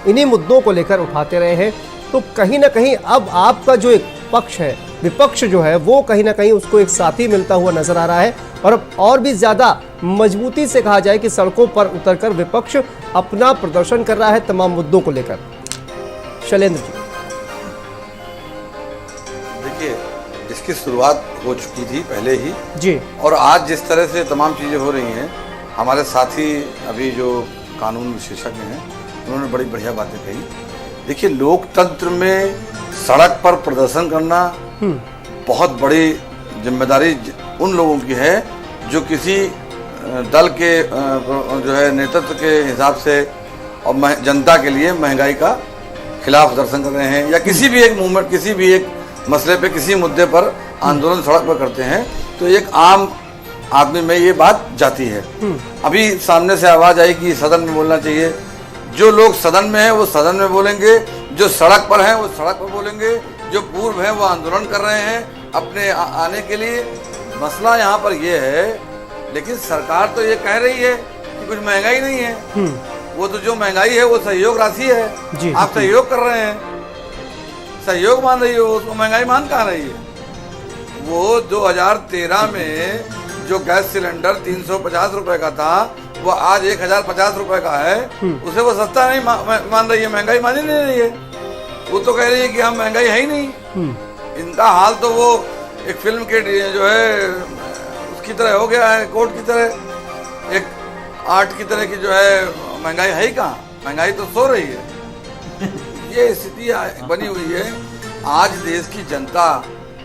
इन्हीं मुद्दों को लेकर उठाते रहे हैं। तो कहीं ना कहीं अब आपका जो एक पक्ष है, विपक्ष जो है, वो कहीं ना कहीं उसको एक साथी मिलता हुआ नजर आ रहा है, और अब और भी ज्यादा मजबूती से कहा जाए कि सड़कों पर उतरकर विपक्ष अपना प्रदर्शन कर रहा है तमाम मुद्दों को लेकर। शैलेंद्र जी, देखिए, इसकी शुरुआत हो चुकी थी पहले ही जी, और आज जिस तरह से तमाम चीज़ें हो रही हैं, हमारे साथी अभी जो कानून विशेषज्ञ हैं उन्होंने बड़ी बढ़िया बातें कही। देखिए, लोकतंत्र में सड़क पर प्रदर्शन करना बहुत बड़ी जिम्मेदारी उन लोगों की है जो किसी दल के जो है नेतृत्व के हिसाब से और जनता के लिए महंगाई का खिलाफ प्रदर्शन कर रहे हैं, या किसी भी एक मूवमेंट, किसी भी एक मसले पे, किसी मुद्दे पर आंदोलन सड़क पर करते हैं, तो एक आम आदमी में ये बात जाती है। अभी सामने से आवाज आई कि सदन में बोलना चाहिए। जो लोग सदन में हैं वो सदन में बोलेंगे, जो सड़क पर हैं वो सड़क पर बोलेंगे, जो पूर्व हैं वो आंदोलन कर रहे हैं अपने आने के लिए। मसला यहाँ पर यह है लेकिन सरकार तो ये कह रही है कि कुछ महंगाई नहीं है। वो तो जो महंगाई है वो सहयोग राशि है। जी, आप सहयोग कर रहे हैं, सहयोग मान रही हो, तो महंगाई मान कहाँ रही है? वो 2013 में जो गैस सिलेंडर 350 रुपए का था वो आज 1050 रुपए का है। उसे वो सस्ता नहीं मान रही है, महंगाई मान ही नहीं रही है। वो तो कह रही है कि हम महंगाई है ही नहीं। इनका हाल तो वो एक फिल्म के जो है उसकी तरह हो गया है, कोर्ट की तरह, एक आर्ट की तरह की जो है। महंगाई है ही कहाँ, महंगाई तो सो रही है। ये स्थिति बनी हुई है। आज देश की जनता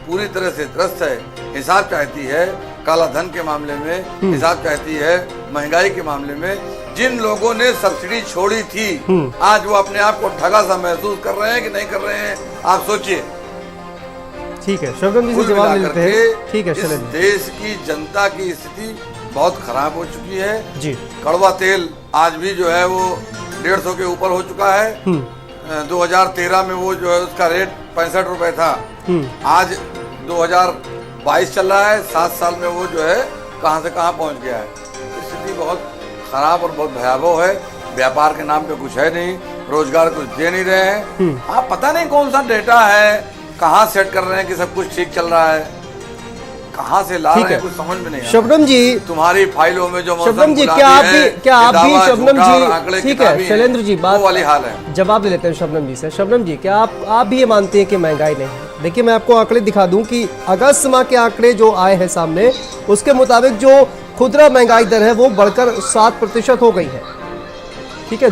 पूरी तरह से त्रस्त है। हिसाब चाहती है काला धन के मामले में, हिसाब चाहती है महंगाई के मामले में। जिन लोगों ने सब्सिडी छोड़ी थी आज वो अपने आप को ठगा सा महसूस कर रहे हैं कि नहीं कर रहे हैं, आप सोचिए। ठीक है, शबनम जी से जवाब मिलते हैं। ठीक है, इस चलें। देश की जनता की स्थिति बहुत खराब हो चुकी है जी। कड़वा तेल आज भी जो है वो 150 के ऊपर हो चुका है। 2013 में वो जो है उसका रेट 65 रुपए था। आज 2022 चल रहा है, 7 साल में वो जो है कहां से कहां पहुंच गया है। स्थिति बहुत खराब और बहुत भयावह है। व्यापार के नाम पे कुछ है नहीं, रोजगार कुछ दे नहीं रहे हैं। आप पता नहीं कौन सा डेटा है, कहां सेट कर रहे हैं कि सब कुछ ठीक चल रहा है, कहां से ला रहे हैं, कुछ समझ में नहीं आ रहा। शबनम जी, तुम्हारी फाइलों में जो शबनम जी, क्या आप भी शबनम जी, ठीक है शैलेंद्र जी, बात वाली हाल है। जवाब ले लेते हैं शबनम जी से। शबनम जी, क्या आप भी ये मानते हैं कि महंगाई नहीं है? देखिए, मैं आपको आंकड़े दिखा दूं कि अगस्त माह के आंकड़े जो आए हैं सामने, उसके मुताबिक जो खुदरा महंगाई दर है वो बढ़कर 7% हो गई है। ठीक है,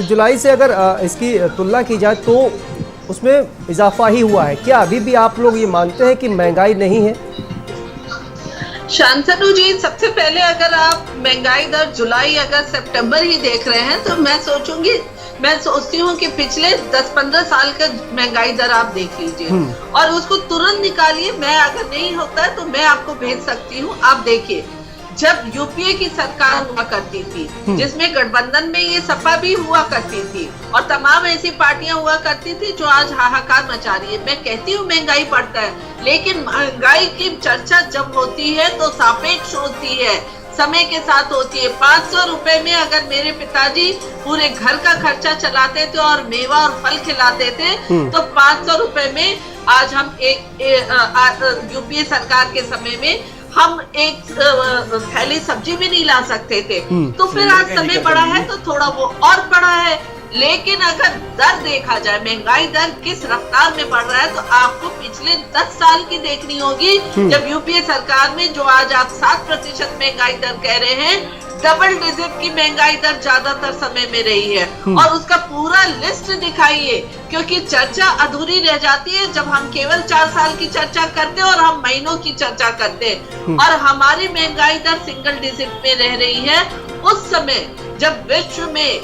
जुलाई से अगर इसकी तुलना की जाए तो उसमें इजाफा ही हुआ है। क्या अभी भी आप लोग ये मानते हैं कि महंगाई नहीं है? शांतनु जी, सबसे पहले अगर आप महंगाई दर जुलाई, अगस्त, सितंबर ही देख रहे हैं तो मैं सोचती हूँ कि पिछले 10-15 साल का महंगाई दर आप देख लीजिए और उसको तुरंत निकालिए। मैं अगर नहीं होता है तो मैं आपको भेज सकती हूँ। आप देखिए, जब यूपीए की सरकार हुआ करती थी जिसमें गठबंधन में ये सपा भी हुआ करती थी और तमाम ऐसी पार्टियां हुआ करती थी जो आज हाहाकार मचा रही है। मैं कहती हूँ महंगाई बढ़ता है, लेकिन महंगाई की चर्चा जब होती है तो सापेक्ष होती है, समय के साथ होती है। 500 रुपए में अगर मेरे पिताजी पूरे घर का खर्चा चलाते थे और मेवा और फल खिलाते थे तो 500 रुपए में आज हम यूपीए सरकार के समय में हम एक थैली सब्जी भी नहीं ला सकते थे। तो फिर आज समय बढ़ा है तो थोड़ा वो और बढ़ा है। लेकिन अगर दर देखा जाए, महंगाई दर किस रफ्तार में बढ़ रहा है, तो आपको पिछले 10 साल की देखनी होगी। जब यूपीए सरकार में जो आज आप 7% महंगाई दर कह रहे हैं, डबल डिजिट की महंगाई दर ज्यादातर समय में रही है। और उसका पूरा लिस्ट दिखाइए, क्योंकि चर्चा अधूरी रह जाती है जब हम केवल 4 साल की चर्चा करते हैं और हम महीनों की चर्चा करते हैं। और हमारी महंगाई दर सिंगल डिजिट में रह रही है उस समय जब विश्व में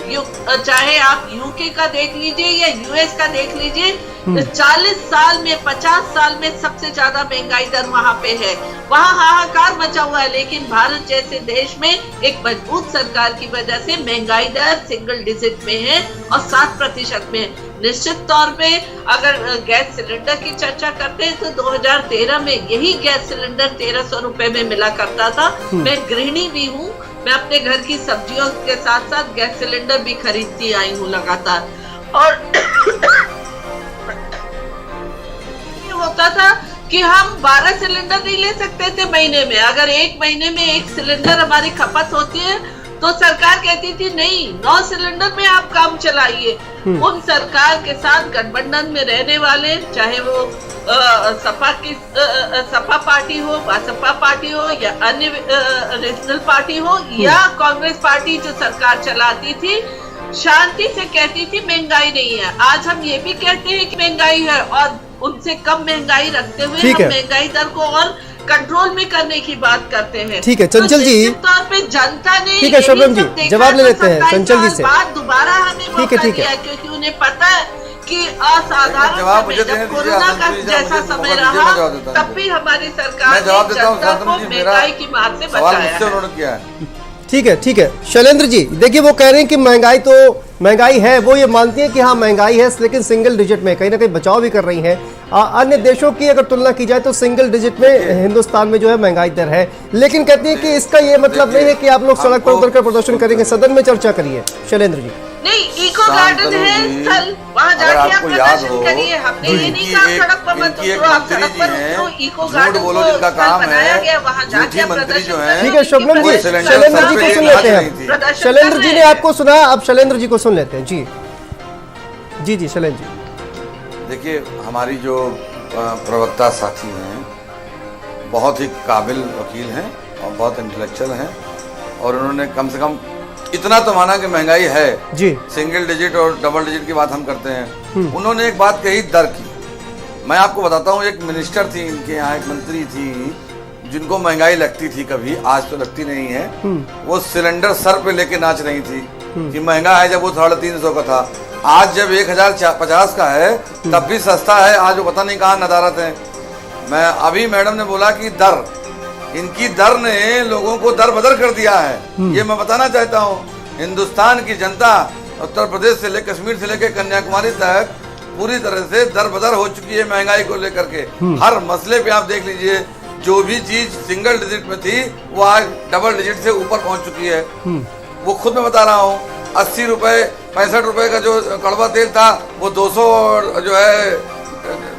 चाहे आप यूके का देख लीजिए या यूएस का देख लीजिए, 40 साल में 50 साल में सबसे ज्यादा महंगाई दर वहां पे है। वहां हाहाकार मचा हुआ है, लेकिन भारत जैसे देश में एक मजबूत सरकार की वजह से महंगाई दर सिंगल डिजिट में है और 7% में है। निश्चित तौर पे अगर गैस सिलेंडर की चर्चा करते हैं तो 2013 में यही गैस सिलेंडर 1300 रुपए में मिला करता था। मैं गृहिणी भी हूँ, मैं अपने घर की सब्जियों के साथ साथ गैस सिलेंडर भी खरीदती आई हूँ लगातार। और ये होता था कि हम 12 सिलेंडर नहीं ले सकते थे महीने में। अगर एक महीने में एक सिलेंडर हमारी खपत होती है तो सरकार कहती थी नहीं, 9 सिलेंडर में आप काम चलाइए। उन सरकार के साथ गठबंधन में रहने वाले, चाहे वो सपा पार्टी हो, बसपा पार्टी हो या अन्य रीजनल पार्टी हो या कांग्रेस पार्टी जो सरकार चलाती थी, शांति से कहती थी महंगाई नहीं है। आज हम ये भी कहते हैं कि महंगाई है और उनसे कम महंगाई रखते हुए हम महंगाई दर को और कंट्रोल में करने की बात करते हैं। ठीक है चंचल जी, तौर पे जनता ने, ठीक है शबनम जी, जवाब ले लेते हैं चंचल जी से। बात दोबारा हमें मौका दिया है क्योंकि उन्हें पता है कि असाधारण समय जब कोरोना का जैसा समय रहा तब भी हमारी सरकार ने जनता को महंगाई की मार से बचाया है। ठीक है शैलेंद्र जी, देखिए वो कह रहे हैं कि महंगाई है, वो ये मानती है कि हाँ महंगाई है, लेकिन सिंगल डिजिट में कहीं ना कहीं बचाव भी कर रही हैं। अन्य देशों की अगर तुलना की जाए तो सिंगल डिजिट में हिंदुस्तान में जो है महंगाई दर है, लेकिन कहती है कि इसका ये मतलब नहीं है कि आप लोग सड़क पर उतरकर प्रदर्शन करेंगे, सदन में चर्चा करिए। शैलेंद्र जी नहीं, इको गार्डन है स्थल, वहाँ जाके आप प्रदर्शन करिए। हमने ये नहीं कहा सड़क पर मत उतरो, आप सड़क पर उतरो। इको गार्डन को स्थल बनाया गया, वहाँ जाके आप प्रदर्शन करिए। ठीक है शबनम जी, शैलेंद्र जी को सुन लेते हैं। शैलेंद्र जी ने आपको सुना, अब शैलेंद्र जी को सुन लेते हैं। जी जी जी शैलेंद्र जी। देखिए, हमारी जो प्रवक्ता साथी हैं बहुत ही काबिल वकील हैं और बहुत इंटेलेक्चुअल हैं, और उन्होंने कम से कम इतना तो माना कि महंगाई है जी, सिंगल डिजिट और डबल डिजिट की बात हम करते हैं। उन्होंने एक बात कही दर की। मैं आपको बताता हूँ, एक मिनिस्टर थी इनके यहाँ, एक मंत्री थी जिनको महंगाई लगती थी कभी, आज तो लगती नहीं है। वो सिलेंडर सर पे लेके नाच रही थी कि महंगा है, जब वो 350 का था। आज जब 1050 का है तब भी सस्ता है। आज वो पता नहीं कहाँ नदारत है। मैं अभी मैडम ने बोला कि दर, इनकी दर ने लोगों को दर बदर कर दिया है। ये मैं बताना चाहता हूँ, हिंदुस्तान की जनता उत्तर प्रदेश से लेकर कश्मीर से लेकर कन्याकुमारी तक पूरी तरह से दर बदर हो चुकी है महंगाई को लेकर के। हर मसले पे आप देख लीजिए, जो भी चीज सिंगल डिजिट में थी वो आज डबल डिजिट से ऊपर पहुंच चुकी है। वो खुद मैं बता रहा हूँ, 80 रुपए 65 रुपए का जो कड़वा तेल था वो 200 जो है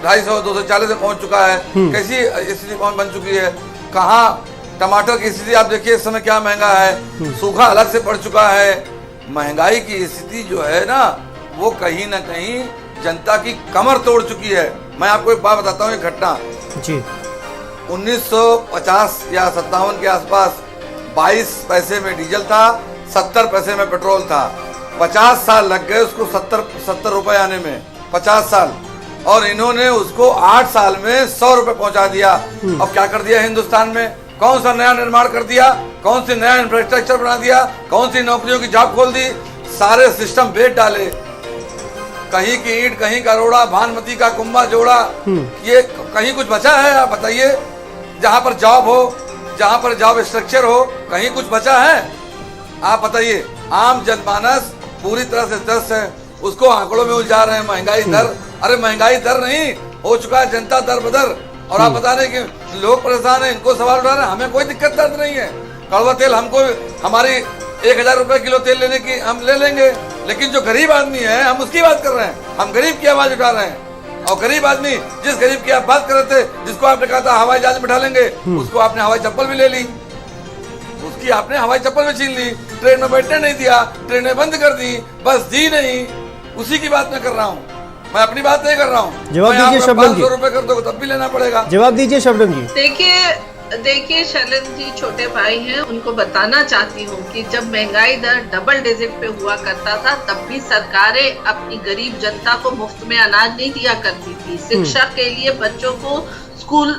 250 240 से पहुंच चुका है। कैसी स्थिति बन चुकी है। कहाँ टमाटर की स्थिति आप देखिए इस समय क्या महंगा है, सूखा अलग से पड़ चुका है। महंगाई की स्थिति जो है ना, वो कहीं ना कहीं जनता की कमर तोड़ चुकी है। मैं आपको एक बात बताता हूँ, एक घटना जी। 1950 या 57 के आसपास 22 पैसे में डीजल था, 70 पैसे में पेट्रोल था। 50 साल लग गए उसको 70 रुपए आने में, 50 साल। और इन्होंने उसको 8 साल में 100 रुपए पहुंचा दिया। अब क्या कर दिया हिंदुस्तान में, कौन सा नया निर्माण कर दिया, कौन सी नया इंफ्रास्ट्रक्चर बना दिया, कौन सी नौकरियों की जॉब खोल दी, सारे सिस्टम बेच डाले। कहीं की ईंट कहीं का रोड़ा, भानमती का कुंभा जोड़ा, ये कहीं कुछ बचा है आप बताइए। जहां पर जॉब हो, जहां पर जॉब स्ट्रक्चर हो, कहीं कुछ बचा है आप बताइए। आम जनमानस पूरी तरह से त्रस्त है, उसको आंकड़ों में उलझा रहे हैं। महंगाई दर, अरे महंगाई दर नहीं हो चुका है जनता दर बदर। और आप बता रहे कि लोग परेशान हैं, इनको सवाल उठा रहे हैं। हमें कोई दिक्कत दर्द नहीं है। कड़वा तेल हमको, हमारी 1000 रुपए किलो तेल लेने की हम ले लेंगे, लेकिन जो गरीब आदमी है हम उसकी बात कर रहे हैं। हम गरीब की आवाज उठा रहे हैं। और गरीब आदमी, जिस गरीब की आप बात कर रहे थे, जिसको आपने कहा था हवाई जहाज में बिठा लेंगे, उसको आपने हवाई चप्पल भी ले ली, उसकी आपने हवाई चप्पल भी छीन ली, ट्रेन में बैठने नहीं दिया, ट्रेनें बंद कर दी, बस दी नहीं। उसी की बात मैं कर रहा हूँ, मैं अपनी बात नहीं कर रहा हूँ। जवाब दीजिए शबनम जी। 500 रुपए कर दो तब भी लेना पड़ेगा। जवाब दीजिए शबनम जी। देखिए शैलेंद्र जी छोटे भाई हैं, उनको बताना चाहती हूँ कि जब महंगाई दर डबल डिजिट पे हुआ करता था तब भी सरकारें अपनी गरीब जनता को मुफ्त में अनाज नहीं दिया करती थी। शिक्षा के लिए बच्चों को स्कूल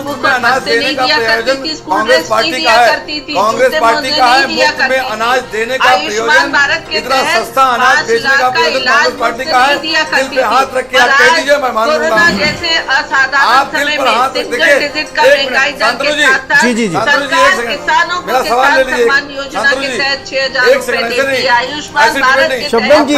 बुक और बस्ते नहीं दिया करती थी, स्कूल ड्रेस नहीं दिया करती थी, कांग्रेस पार्टी का है मुफ्त में अनाज देने का आयुष्मान भारत के इतना सस्ता अनाज बेचने का प्रयोजन कांग्रेस पार्टी का है। दिल पे हाथ रख के आप कह दीजिए, मैं मानूंगा। कोरोना जैसे असाधारण समय में सिंगल डिजिट का महंगाई दर के साथ जी जी जी सरकार किसानों को किसान सम्मान योजना के तहत 6000 रुपए देती है। आयुष्मान भारत के शबनम जी,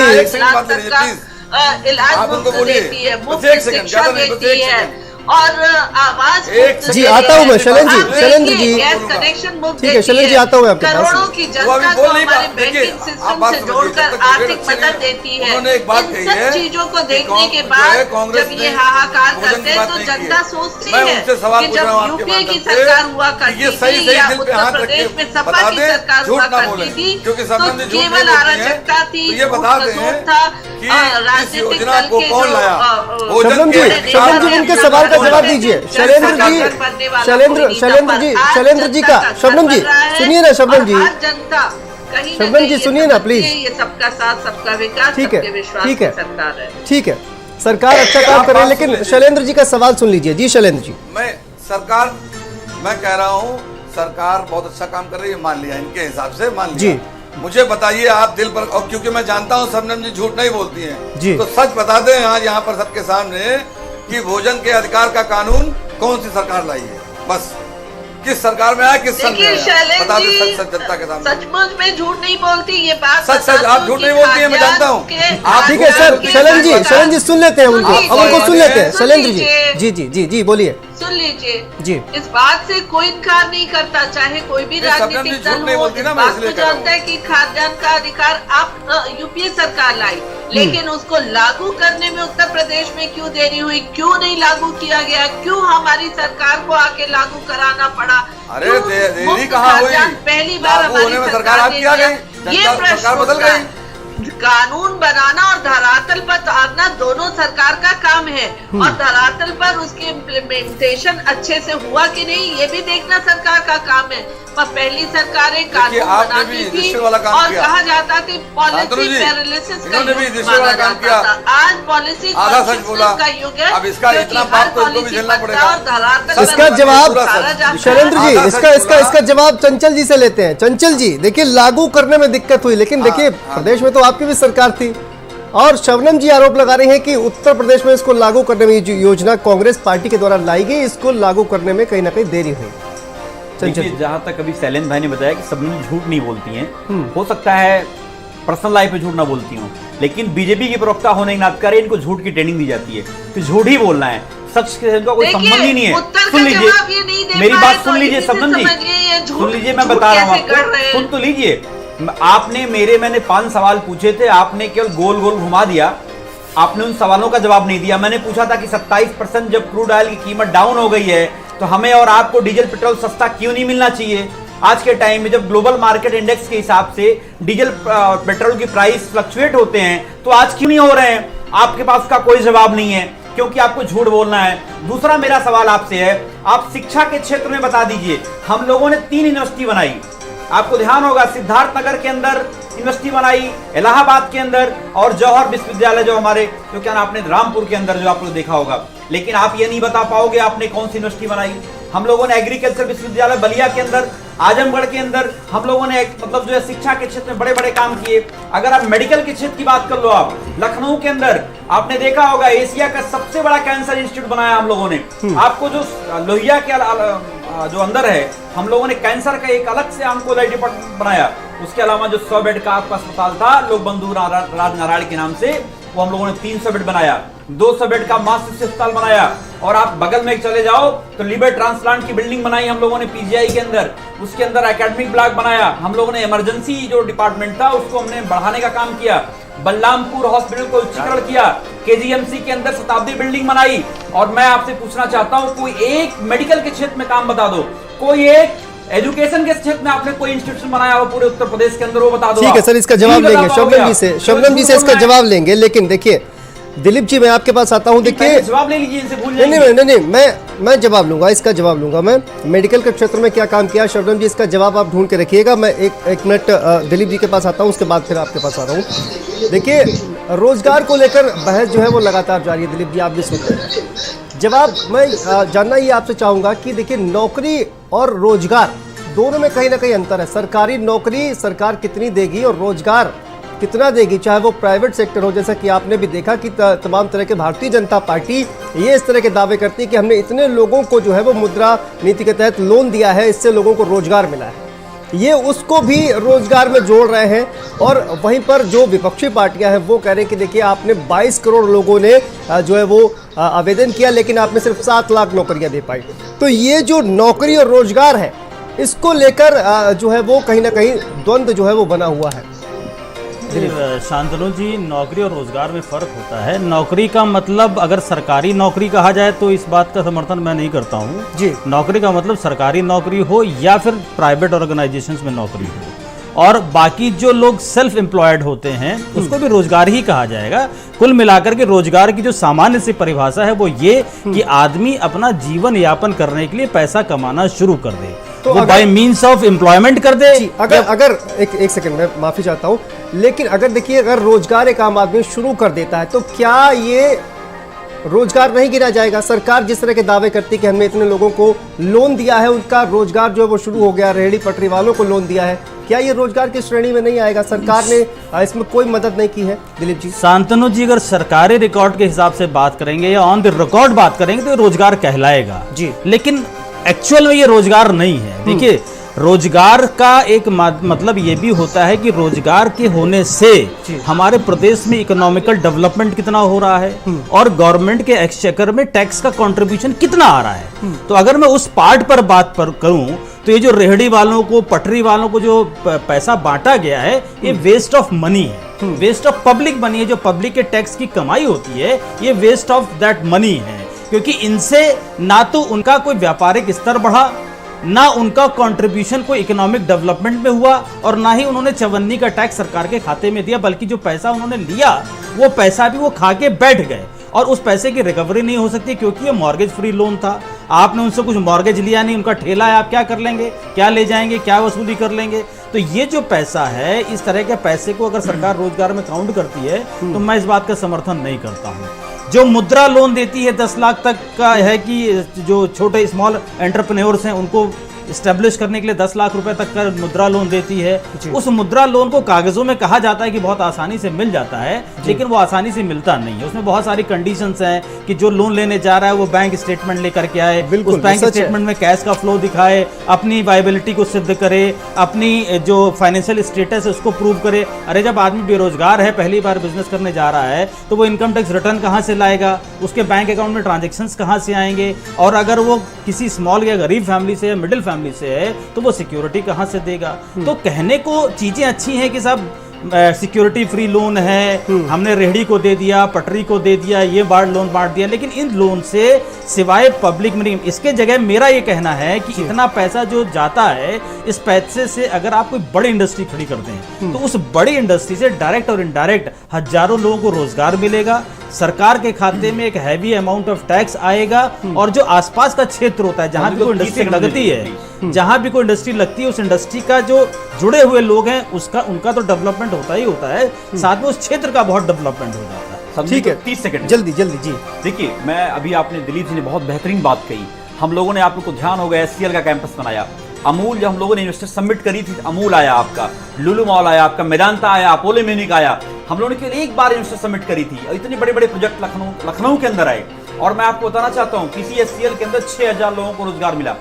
तहत इलाज मुफ्त देती है, मुफ्त शिक्षा देती है और आवाज जी आता हूँ मैं शैलेंद्र जी गैस कनेक्शन मुफ्त ठीक है शैलेंद्र जी आता हूँ आपके पास। करोड़ों की जनता को हमारे बैंकिंग सिस्टम से जोड़कर आर्थिक मदद देती है। इन सब चीजों को देखने के बाद जब ये हाहाकार करते हैं तो जनता सोचती है कि जब यूपीए की सरकार हुआ करती थी या उत्तर प्रदेश में सपा की सरकार हुआ करती थी तो केवल अराजकता थी, कसूर था, राजनीतिक दल के जो शबनम जी उनके सवाल का जवाब दीजिए। शैलेंद्र जी का शबनम जी सुनिए ना, शबनम जी शबनम जी सुनिए ना प्लीज। ये सबका साथ सबका विकास, ठीक है सबके विश्वास ठीक की है सरकार है। ठीक है, सरकार अच्छा काम कर रही है, लेकिन शैलेंद्र जी का सवाल सुन लीजिए। जी शैलेंद्र जी। मैं कह रहा हूँ सरकार बहुत अच्छा काम कर रही है, मान लिया इनके हिसाब से, मान लिया। जी मुझे बताइए आप दिल पर, और क्योंकि मैं जानता हूँ शबनम जी झूठ नहीं बोलती हैं जी, तो सच बता दें आज यहाँ पर सबके सामने कि भोजन के अधिकार का कानून कौन सी सरकार लाई है। बस किस सरकार में आया, किस सन में देखिए आया? शैलेंद्र बता दे जी, सच जनता के सामने। सचमुच में झूठ नहीं बोलती, ये बात सच सच आप झूठ नहीं बोलती है, मैं जानता हूँ। आप ठीक है सर, शैलेंद्र जी सुन लेते हैं उनको, सुन अब उनको सुन लेते हैं। सुन शैलेंद्र जी लीजिए। जी जी जी जी बोलिए सुन लीजिए जी। इस बात से कोई इनकार नहीं करता, चाहे कोई भी ये शबनम जी राजनीतिक झूठ दल नहीं हो, बोलती इस ना, मैं बात इसलिए को कह रहा हूँ। जानता है कि खाद्यान्न का अधिकार आप यूपीए सरकार लाई, लेकिन उसको लागू करने में उत्तर प्रदेश में क्यों देरी हुई, क्यों नहीं लागू किया गया, क्यों हमारी सरकार को आके लागू कराना पड़ा? अरे क्यों देरी मुफ्त कहाँ हुई? खाद्यान्न पहली बार लागू हमारी होने में सरकार सरकार ने आपकी आ दिया? गई, ये जनता प्रश्न सरकार बदल उठता है। गई। कानून बनाना और धरातल पर उतारना दोनों सरकार का काम है, और धरातल पर उसकी इम्प्लीमेंटेशन अच्छे से हुआ कि नहीं ये भी देखना सरकार का काम है। पर पहली सरकारें कानून आपने बनाती भी थी रजिस्टर वाला काम और किया। कहा जाता थी शांतनु पॉलिसी जी, पैरालिसिस का इन्होंने भी युग रजिस्टर वाला माना काम जाता किया। था। आज पॉलिसी आधा सच बोला। का युग है। अब इसका क्योंकि इतना हर पाप तो इनको भी पॉलिसी झेलना बनता पड़ेगा। और धरातल पर इसका बनता जवाब उतारा जाता है। शैलेंद्र जी आधा इसका सच इसका बोला। इसका जवाब चंचल जी से लेते हैं। चंचल जी देखिए, लागू करने में दिक्कत हुई, लेकिन देखिए प्रदेश में तो आपकी भी सरकार थी, और शबनम जी आरोप लगा रही हैं कि उत्तर प्रदेश में इसको लागू करने में जो योजना कांग्रेस पार्टी के द्वारा लाई गई, इसको लागू करने में कहीं ना कहीं देरी हुई। देखिए, जहां तक अभी शैलेंद्र भाई ने बताया कि सबने झूठ नहीं बोलती हैं, हो सकता है पर्सनल लाइफ में झूठ ना बोलती हूँ, लेकिन बीजेपी की प्रवक्ता होने के नाते इनको झूठ की ट्रेनिंग दी जाती है, तो झूठ ही बोलना है, सच के इनका कोई देखिए, संबंध ही नहीं है। उत्तर सुन का जवाब ये नहीं लीजिए दे मेरी पाए बात, तो सुन लीजिए इसी से शबनम जी, समझिए ये झूठ- सुन लीजिए, मैं झूठ बता रहा हूँ कैसे कर रहे आपको, हैं। सुन तो लीजिए। आपने मैंने 5 सवाल पूछे थे, आपने केवल गोल गोल घुमा दिया, आपने उन सवालों का जवाब नहीं दिया। मैंने पूछा था कि 27% जब क्रूड ऑयल की कीमत डाउन हो गई है, तो हमें और आपको डीजल पेट्रोल सस्ता क्यों नहीं मिलना चाहिए? आज के टाइम में जब ग्लोबल मार्केट इंडेक्स के हिसाब से डीजल पेट्रोल की प्राइस फ्लक्चुएट होते हैं, तो आज क्यों नहीं हो रहे हैं? आपके पास का कोई जवाब नहीं है, क्योंकि आपको झूठ बोलना है। दूसरा मेरा सवाल आपसे है, आप शिक्षा के क्षेत्र में बता दीजिए, हम लोगों ने 3 यूनिवर्सिटी बनाई, आपको ध्यान होगा, सिद्धार्थनगर के अंदर यूनिवर्सिटी बनाई, इलाहाबाद के अंदर, और जौहर विश्वविद्यालय जो हमारे जो क्या आपने रामपुर के अंदर जो आप लोग देखा होगा। लेकिन आप ये नहीं बता पाओगे आपने कौन सी यूनिवर्सिटी बनाई। हम लोगों ने एग्रीकल्चर विश्वविद्यालय बलिया के अंदर, आजमगढ़ के अंदर हम लोगों ने मतलब जो है शिक्षा के क्षेत्र में बड़े बड़े काम किए। अगर आप मेडिकल के क्षेत्र की बात कर लो, आप लखनऊ के अंदर आपने देखा होगा एशिया का सबसे बड़ा कैंसर इंस्टीट्यूट बनाया हम लोगों ने। आपको जो लोहिया के जो अंदर है, हम लोगों ने कैंसर का एक अलग से ऑन्कोलॉजी डिपार्टमेंट बनाया। उसके अलावा जो 100 बेड का आपका अस्पताल था लोक बंधु राज नारायण के नाम से, वो हम लोगों ने 300 बेड बनाया। 200 बेड का मास्टर अस्पताल बनाया। और आप बगल में चले जाओ तो लिवर ट्रांसप्लांट की बिल्डिंग बनाई हम लोगों ने पीजीआई के अंदर। उसके अंदर एकेडमिक ब्लॉक बनाया। हम लोगों ने इमरजेंसी जो डिपार्टमेंट था उसको हमने बढ़ाने का काम किया। बलरामपुर हॉस्पिटल को उच्चीकरण किया। केजीएमसी के अंदर शताब्दी बिल्डिंग बनाई। और मैं आपसे पूछना चाहता हूं, कोई एक मेडिकल के क्षेत्र में काम बता दो, कोई एक एजुकेशन के क्षेत्र में आपने कोई इंस्टीट्यूशन बनाया हो पूरे उत्तर प्रदेश के अंदर, वो बता दो। ठीक है सर, इसका जवाब लेंगे शबनम जी से। शबनम जी से इसका जवाब लेंगे, लेकिन देखिए दिलीप जी मैं आपके पास आता हूं। देखिए जवाब ले लीजिए, इनसे भूल नहीं जाएंगे। नहीं नहीं मैं जवाब लूंगा, इसका जवाब लूंगा मैं। मेडिकल के क्षेत्र में क्या काम किया शबनम जी, इसका जवाब आप ढूंढ के रखिएगा। मैं एक मिनट दिलीप जी के पास आता हूं, उसके बाद फिर आपके पास आ रहा हूं। देखिए रोजगार को लेकर बहस जो है वो लगातार जारी है। दिलीप जी आप भी सुनते हैं जवाब। मैं जानना ये आपसे चाहूंगा कि देखिए नौकरी और रोजगार दोनों में कहीं ना कहीं अंतर है। सरकारी नौकरी सरकार कितनी देगी और रोजगार कितना देगी, चाहे वो प्राइवेट सेक्टर हो। जैसा कि आपने भी देखा कि तमाम तरह के भारतीय जनता पार्टी ये इस तरह के दावे करती है कि हमने इतने लोगों को जो है वो मुद्रा नीति के तहत लोन दिया है, इससे लोगों को रोजगार मिला है। ये उसको भी रोजगार में जोड़ रहे हैं। और वहीं पर जो विपक्षी पार्टियां हैं वो कह रहे हैं कि देखिए आपने 22 करोड़ लोगों ने जो है वो आवेदन किया, लेकिन आपने सिर्फ 7 लाख नौकरियां दे पाई। तो ये जो नौकरी और रोजगार है इसको लेकर जो है वो कहीं ना कहीं द्वंद्व जो है वो बना हुआ है। शांतनु जी, नौकरी और रोजगार में फर्क होता है। नौकरी का मतलब अगर सरकारी नौकरी कहा जाए तो इस बात का समर्थन मैं नहीं करता हूँ जी। नौकरी का मतलब सरकारी नौकरी हो या फिर प्राइवेट ऑर्गेनाइजेशंस में नौकरी हो, और बाकी जो लोग सेल्फ एम्प्लॉयड होते हैं उसको भी रोजगार ही कहा जाएगा। कुल मिलाकर के रोजगार की जो सामान्य सी परिभाषा है वो ये कि आदमी अपना जीवन यापन करने के लिए पैसा कमाना शुरू कर दे, तो वो बाय मीन्स ऑफ एम्प्लॉयमेंट कर दे। अगर एक सेकंड में माफी चाहता हूं, लेकिन अगर देखिए अगर रोजगार एक आम आदमी शुरू कर देता है तो क्या ये रोजगार नहीं गिना जाएगा? सरकार जिस तरह के दावे करती है कि हमने इतने लोगों को लोन दिया है, उनका रोजगार जो है वो शुरू हो गया, रेहड़ी पटरी वालों को लोन दिया है, क्या ये रोजगार की श्रेणी में नहीं आएगा? सरकार ने इसमें कोई मदद नहीं की है। दिलीप जी, शांतनु जी, अगर सरकारी रिकॉर्ड के हिसाब से बात करेंगे या ऑन द रिकॉर्ड बात करेंगे तो रोजगार कहलाएगा जी। लेकिन एक्चुअल में ये रोजगार नहीं है। देखिए, रोजगार का एक मतलब ये भी होता है कि रोजगार के होने से हमारे प्रदेश में इकोनॉमिकल डेवलपमेंट कितना हो रहा है और गवर्नमेंट के एक्सचेकर में टैक्स का कंट्रीब्यूशन कितना आ रहा है। तो अगर मैं उस पार्ट पर बात करूं तो ये जो रेहड़ी वालों को, पटरी वालों को जो पैसा बांटा गया है, ये वेस्ट ऑफ मनी है, वेस्ट ऑफ पब्लिक मनी है। जो पब्लिक के टैक्स की कमाई होती है, ये वेस्ट ऑफ दैट मनी है, क्योंकि इनसे ना तो उनका कोई व्यापारिक स्तर बढ़ा, ना उनका कंट्रीब्यूशन कोई इकोनॉमिक डेवलपमेंट में हुआ, और ना ही उन्होंने चवन्नी का टैक्स सरकार के खाते में दिया, बल्कि जो पैसा उन्होंने लिया वो पैसा भी वो खा के बैठ गए और उस पैसे की रिकवरी नहीं हो सकती, क्योंकि ये मॉर्गेज फ्री लोन था। आपने उनसे कुछ मॉर्गेज लिया नहीं, उनका ठेला है, आप क्या कर लेंगे, क्या ले जाएंगे, क्या वसूली कर लेंगे। तो ये जो पैसा है, इस तरह के पैसे को अगर सरकार रोजगार में काउंट करती है तो मैं इस बात का समर्थन नहीं करता हूँ। जो मुद्रा लोन देती है 10 लाख तक का है कि जो छोटे स्मॉल एंटरप्रेन्योर्स हैं उनको स्टैब्लिश करने के लिए 10 लाख रुपए तक का मुद्रा लोन देती है। उस मुद्रा लोन को कागजों में कहा जाता है कि बहुत आसानी से मिल जाता है, लेकिन वो आसानी से मिलता नहीं है। उसमें बहुत सारी कंडीशंस हैं कि जो लोन लेने जा रहा है वो बैंक स्टेटमेंट लेकर के आए, उस बैंक स्टेटमेंट में कैश का फ्लो दिखाए, अपनी वायबिलिटी को सिद्ध करे, अपनी जो फाइनेंशियल स्टेटस है उसको प्रूव करे। अरे जब आदमी बेरोजगार है, पहली बार बिजनेस करने जा रहा है, तो वो इनकम टैक्स रिटर्न कहाँ से लाएगा, उसके बैंक अकाउंट में ट्रांजेक्शन्स कहाँ से आएंगे, और अगर वो किसी स्मॉल या गरीब फैमिली से, मिडिल फैमिली से है, तो वो सिक्योरिटी कहां से देगा। तो कहने को चीजें अच्छी हैं कि सब सिक्योरिटी फ्री लोन है, हमने रेहड़ी को दे दिया, पटरी को दे दिया, ये लोन बांट दिया, लेकिन इन लोन से सिवाय पब्लिक में, इसके जगह मेरा ये कहना है कि इतना पैसा जो जाता है, इस पैसे से अगर आप कोई बड़ी इंडस्ट्री खड़ी करते हैं तो उस बड़ी इंडस्ट्री से डायरेक्ट और इनडायरेक्ट हजारों लोगों को रोजगार मिलेगा, सरकार के खाते में एक हैवी अमाउंट ऑफ टैक्स आएगा, और जो आसपास का क्षेत्र होता है जहां भी कोई इंडस्ट्री लगती है, जहां भी कोई इंडस्ट्री लगती है, उस इंडस्ट्री का जो जुड़े हुए लोग हैं उनका तो डेवलपमेंट होता ही होता है, साथ में उस क्षेत्र का बहुत डेवलपमेंट हो जाता है। ठीक है, 30 सेकंड जल्दी जी। देखिए, मैं अभी आपने दिलीप जी ने बहुत बेहतरीन बात कही। हम लोगों ने, आप लोग को ध्यान होगा, SCL का कैंपस बनाया, अमूल जब हम लोगों ने इन्वेस्टर सबमिट करी थी, अमूल आया आपका, लुलु मॉल आया आपका, मेदांता आया, अपोलो म्यूनिक आया, हम लोगों ने केवल एक बार इन्वेस्टर सबमिट करी थी, और इतने बड़े बड़े प्रोजेक्ट लखनऊ के अंदर आए। और मैं आपको बताना चाहता हूं, किसी SCL के अंदर 6000 लोगों को रोजगार मिला,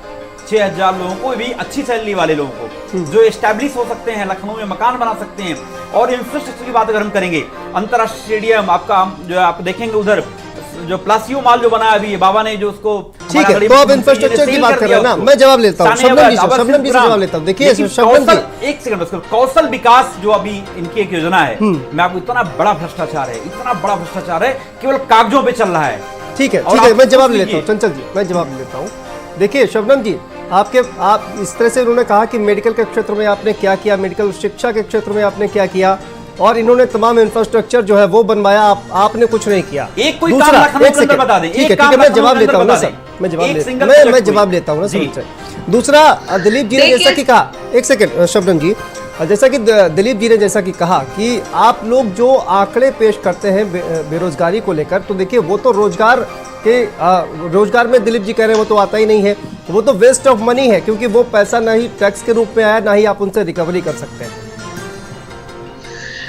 6000 लोगों को, भी अच्छी सैलरी वाले लोगों को, जो एस्टैब्लिश हो सकते हैं, लखनऊ में मकान बना सकते हैं। और इंफ्रास्ट्रक्चर की बात अगर हम करेंगे, अंतरराष्ट्रीय स्टेडियम आपका जो आप देखेंगे उधर, जो प्लासियो मॉल जो बना है अभी बाबा ने, जो उसको, ठीक है, तो अब इंफ्रास्ट्रक्चर की बात कर रहे हैं ना, मैं जवाब लेता हूं, शबनम जी से जवाब लेता हूं। देखिए शबनम जी, एक सेकंड, उसका कौशल विकास जो अभी इनकी एक योजना है, मैं आपको, इतना बड़ा भ्रष्टाचार है, इतना बड़ा भ्रष्टाचार है, केवल कागजों पे चल रहा है। ठीक है, मैं जवाब लेता हूँ, चंचल जी मैं जवाब लेता हूँ। देखिए शबनम जी, आप इस तरह से उन्होंने कहा कि मेडिकल के क्षेत्र में आपने क्या किया, मेडिकल शिक्षा के क्षेत्र में आपने क्या किया, और इन्होंने तमाम इंफ्रास्ट्रक्चर जो है वो बनवाया, आपने कुछ नहीं किया। एक कोई काम लखनऊ के अंदर बता दें, ठीक है, मैं जवाब लेता हूँ ना सर, मैं जवाब लेता हूँ ना सर। दूसरा, दिलीप जी ने जैसा कि कहा, एक सेकंड शबनम जी, जैसा कि दिलीप जी ने जैसा कि कहा कि आप लोग जो आंकड़े पेश करते हैं बेरोजगारी को लेकर, तो देखिए वो तो रोजगार में दिलीप जी कह रहे हैं वो तो आता ही नहीं है, वो तो वेस्ट ऑफ मनी है, क्योंकि वो पैसा ना ही टैक्स के रूप में आया, ना ही आप उनसे रिकवरी कर सकते हैं।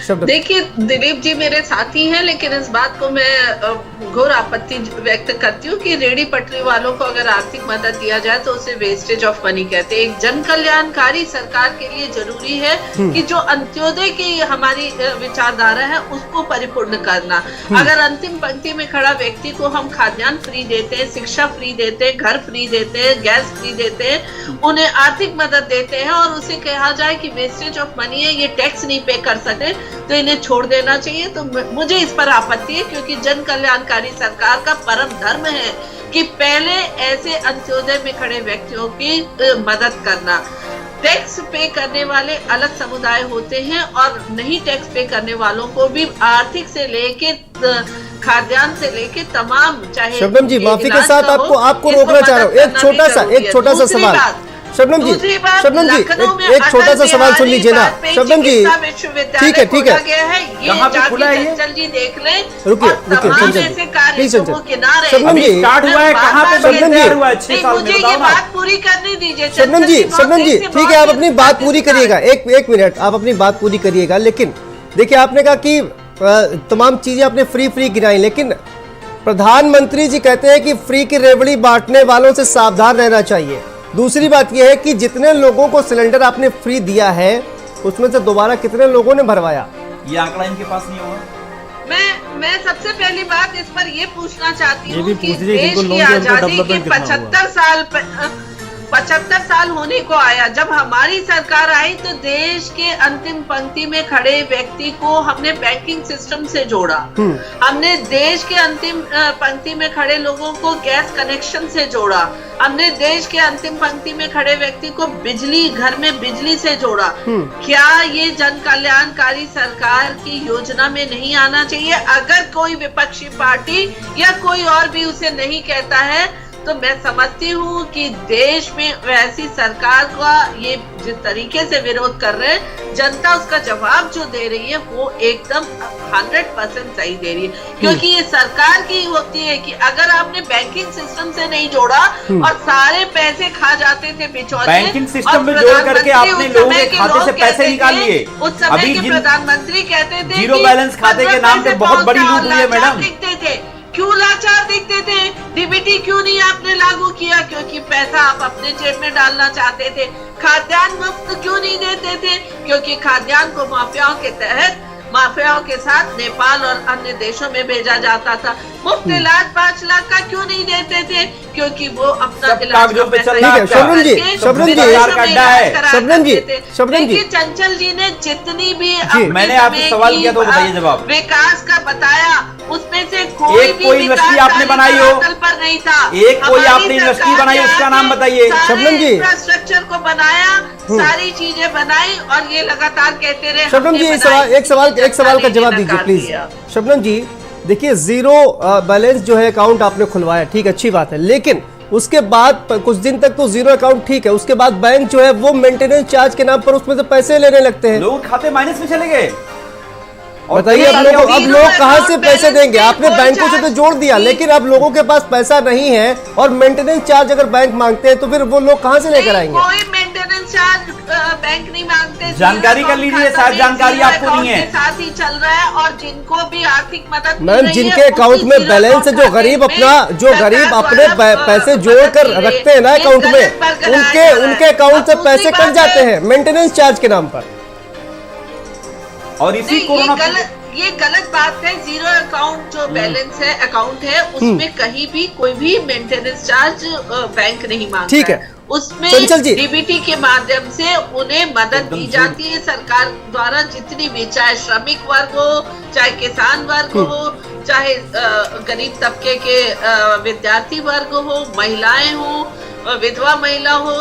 देखिए, दिलीप जी मेरे साथी हैं, लेकिन इस बात को मैं घोर आपत्ति व्यक्त करती हूँ कि रेडी पटरी वालों को अगर आर्थिक मदद दिया जाए तो उसे वेस्टेज ऑफ मनी कहते हैं। एक जन कल्याणकारी सरकार के लिए जरूरी है कि जो अंत्योदय की हमारी विचारधारा है उसको परिपूर्ण करना। अगर अंतिम पंक्ति में खड़ा व्यक्ति को हम खाद्यान्न फ्री देते हैं, शिक्षा फ्री देते हैं, घर फ्री देते हैं, गैस फ्री देते हैं, उन्हें आर्थिक मदद देते हैं, और उसे कहा जाए कि वेस्टेज ऑफ मनी है, ये टैक्स नहीं पे कर सके, तो इन्हें छोड़ देना चाहिए। तो मुझे इस पर आपत्ति है, क्योंकि जन कल्याणकारी सरकार का परम धर्म है कि पहले ऐसे अंत्योदय में खड़े व्यक्तियों की मदद करना। टैक्स पे करने वाले अलग समुदाय होते हैं, और नहीं टैक्स पे करने वालों को भी आर्थिक से लेके खाद्यान्न से लेके तमाम, चाहे शबनम जी माफी के साथ आपको रोकना चाह रहा हूँ, एक छोटा सा सवाल। शबनम जी एक छोटा सा सवाल सुन लीजिए ना शबनम जी, ठीक है कहाँ पे खुला है ये, जल्दी देख लें। रुकिए शबनम जी, स्टार्ट हुआ है कहाँ पे, हुआ है 6 साल में, मुझे ये बात पूरी करने दीजिए। शबनम जी ठीक है, आप अपनी बात पूरी करिएगा, एक मिनट आप अपनी बात पूरी करिएगा। लेकिन देखिए, आपने कहा कि तमाम चीजें आपने फ्री गिनाई, लेकिन प्रधानमंत्री जी कहते हैं कि फ्री की रेवड़ी बांटने वालों से सावधान रहना चाहिए। दूसरी बात यह है कि जितने लोगों को सिलेंडर आपने फ्री दिया है उसमें से दोबारा कितने लोगों ने भरवाया, ये आंकड़ा इनके पास नहीं होगा। मैं सबसे पहली बात इस पर ये पूछना चाहती ये भी हूँ कि पूछ रही है देश जिनको की लोन दिया उनका आजादी के डेवलपमेंट कितना 75 साल होने को आया। जब हमारी सरकार आई तो देश के अंतिम पंक्ति में खड़े व्यक्ति को हमने बैंकिंग सिस्टम से जोड़ा। हमने देश के अंतिम पंक्ति में खड़े लोगों को गैस कनेक्शन से जोड़ा। हमने देश के अंतिम पंक्ति में खड़े व्यक्ति को बिजली, घर में बिजली से जोड़ा। क्या ये जन कल्याणकारी सरकार की योजना में नहीं आना चाहिए? अगर कोई विपक्षी पार्टी या कोई और भी उसे नहीं कहता है तो मैं समझती हूँ कि देश में वैसी सरकार का ये जिस तरीके से विरोध कर रहे हैं, जनता उसका जवाब जो दे रही है वो एकदम 100% सही दे रही है। क्योंकि ये सरकार की होती है कि अगर आपने बैंकिंग सिस्टम से नहीं जोड़ा और सारे पैसे खा जाते थे बिचौलिए, बैंकिंग सिस्टम में जोड़ करके आपने लोगों के खाते से पैसे निकाल लिए। उस समय के प्रधानमंत्री कहते थे जीरो बैलेंस खाते के नाम पे बहुत बड़ी लूट हुई है मैडम। दिखते थे, क्यों लाचार दिखते थे? डीबीटी क्यों नहीं आपने लागू किया? क्योंकि पैसा आप अपने जेब में डालना चाहते थे। खाद्यान्न मुफ्त क्यों नहीं देते थे? क्योंकि खाद्यान्न को माफियाओं के तहत, माफियाओं के साथ नेपाल और अन्य देशों में भेजा जाता था। मुफ्त इलाज 5 लाख का क्यों नहीं देते थे? क्योंकि वो अपना इलाज का पैसा ठीक है, शबनम जी, शबनम जी, चंचल जी ने जितनी भी मैंने आपसे सवाल किया तो बताइए जवाब। विकास का बताया, उसमें से कोई भी यूनिवर्सिटी आपने बनाई हो पर नहीं था। एक कोई आपने यूनिवर्सिटी बनाई, उसका नाम बताइए। शबनम जी, इंफ्रास्ट्रक्चर को बनाया, सारी चीजें बनाई और ये लगातार कहते रहे। शबनम जी, एक सवाल का जवाब दीजिए प्लीज। शबनम जी, देखिए जीरो बैलेंस जो है अकाउंट आपने खुलवाया, ठीक, अच्छी बात है, लेकिन उसके बाद कुछ दिन तक तो जीरो अकाउंट ठीक है, उसके बाद बैंक जो है वो मेंटेनेंस चार्ज के नाम पर उसमें से पैसे लेने लगते हैं। लोग खाते माइनस में चले गए। बताइए अब लोग कहां से पैसे देंगे? आपने बैंकों से तो जोड़ दिया, लेकिन अब लोगों के पास पैसा नहीं है और मेंटेनेंस चार्ज अगर बैंक मांगते हैं तो फिर वो लोग कहां से लेकर आएंगे? कोई मेंटेनेंस चार्ज बैंक नहीं मांगते। जानकारी कर लीजिए, शायद जानकारी आपको नहीं है। साथ ही चल रहा है और जिनको भी आर्थिक मदद मैम, जिनके अकाउंट में बैलेंस है, जो गरीब अपने पैसे जोड़ कर रखते हैं ना अकाउंट में, उनके अकाउंट से पैसे कट जाते हैं मेंटेनेंस चार्ज के नाम पर। और इसी ये गलत बात है। जीरो अकाउंट जो बैलेंस है, अकाउंट है, उसमें कहीं भी कोई भी मेंटेनेंस चार्ज बैंक नहीं मांगता। ठीक है, उसमें चंचल जी, डीबीटी के माध्यम से उन्हें मदद दी जाती है सरकार द्वारा, जितनी भी, चाहे श्रमिक वर्ग हो, चाहे किसान वर्ग हो, चाहे गरीब तबके के विद्यार्थी वर्ग हो, महिलाएं हो, विधवा महिला हो,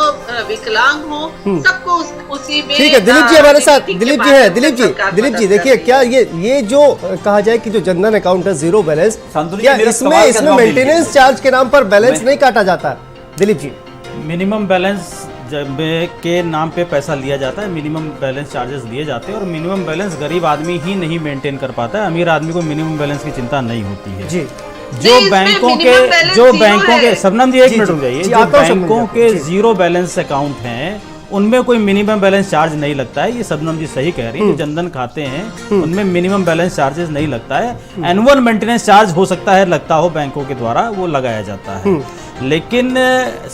विकलांग हो, सबको उसी में। ठीक है, दिलीप जी हमारे साथ, दिलीप जी है, दिलीप जी देखिए, क्या ये जो कहा जाए कि जो जनधन अकाउंट है जीरो बैलेंस, क्या इसमें मेंटेनेंस चार्ज के नाम पर बैलेंस नहीं काटा जाता? दिलीप जी, मिनिमम बैलेंस के नाम पे पैसा लिया जाता है, मिनिमम बैलेंस चार्जेस लिए जाते हैं और मिनिमम बैलेंस गरीब आदमी ही नहीं मेंटेन कर पाता है। अमीर आदमी को मिनिमम बैलेंस की चिंता नहीं होती है जी। जो बैंकों के शबनम जी, एक मिनट रुक जाइए, जो बैंकों के जीरो बैलेंस अकाउंट हैं उनमें कोई मिनिमम बैलेंस चार्ज नहीं लगता है। ये शबनम जी सही कह रही है। जो जनधन खाते हैं उनमें मिनिमम बैलेंस चार्जेस नहीं लगता है। एनुअल मेंटेनेंस चार्ज हो सकता है लगता हो बैंकों के द्वारा, वो लगाया जाता है। लेकिन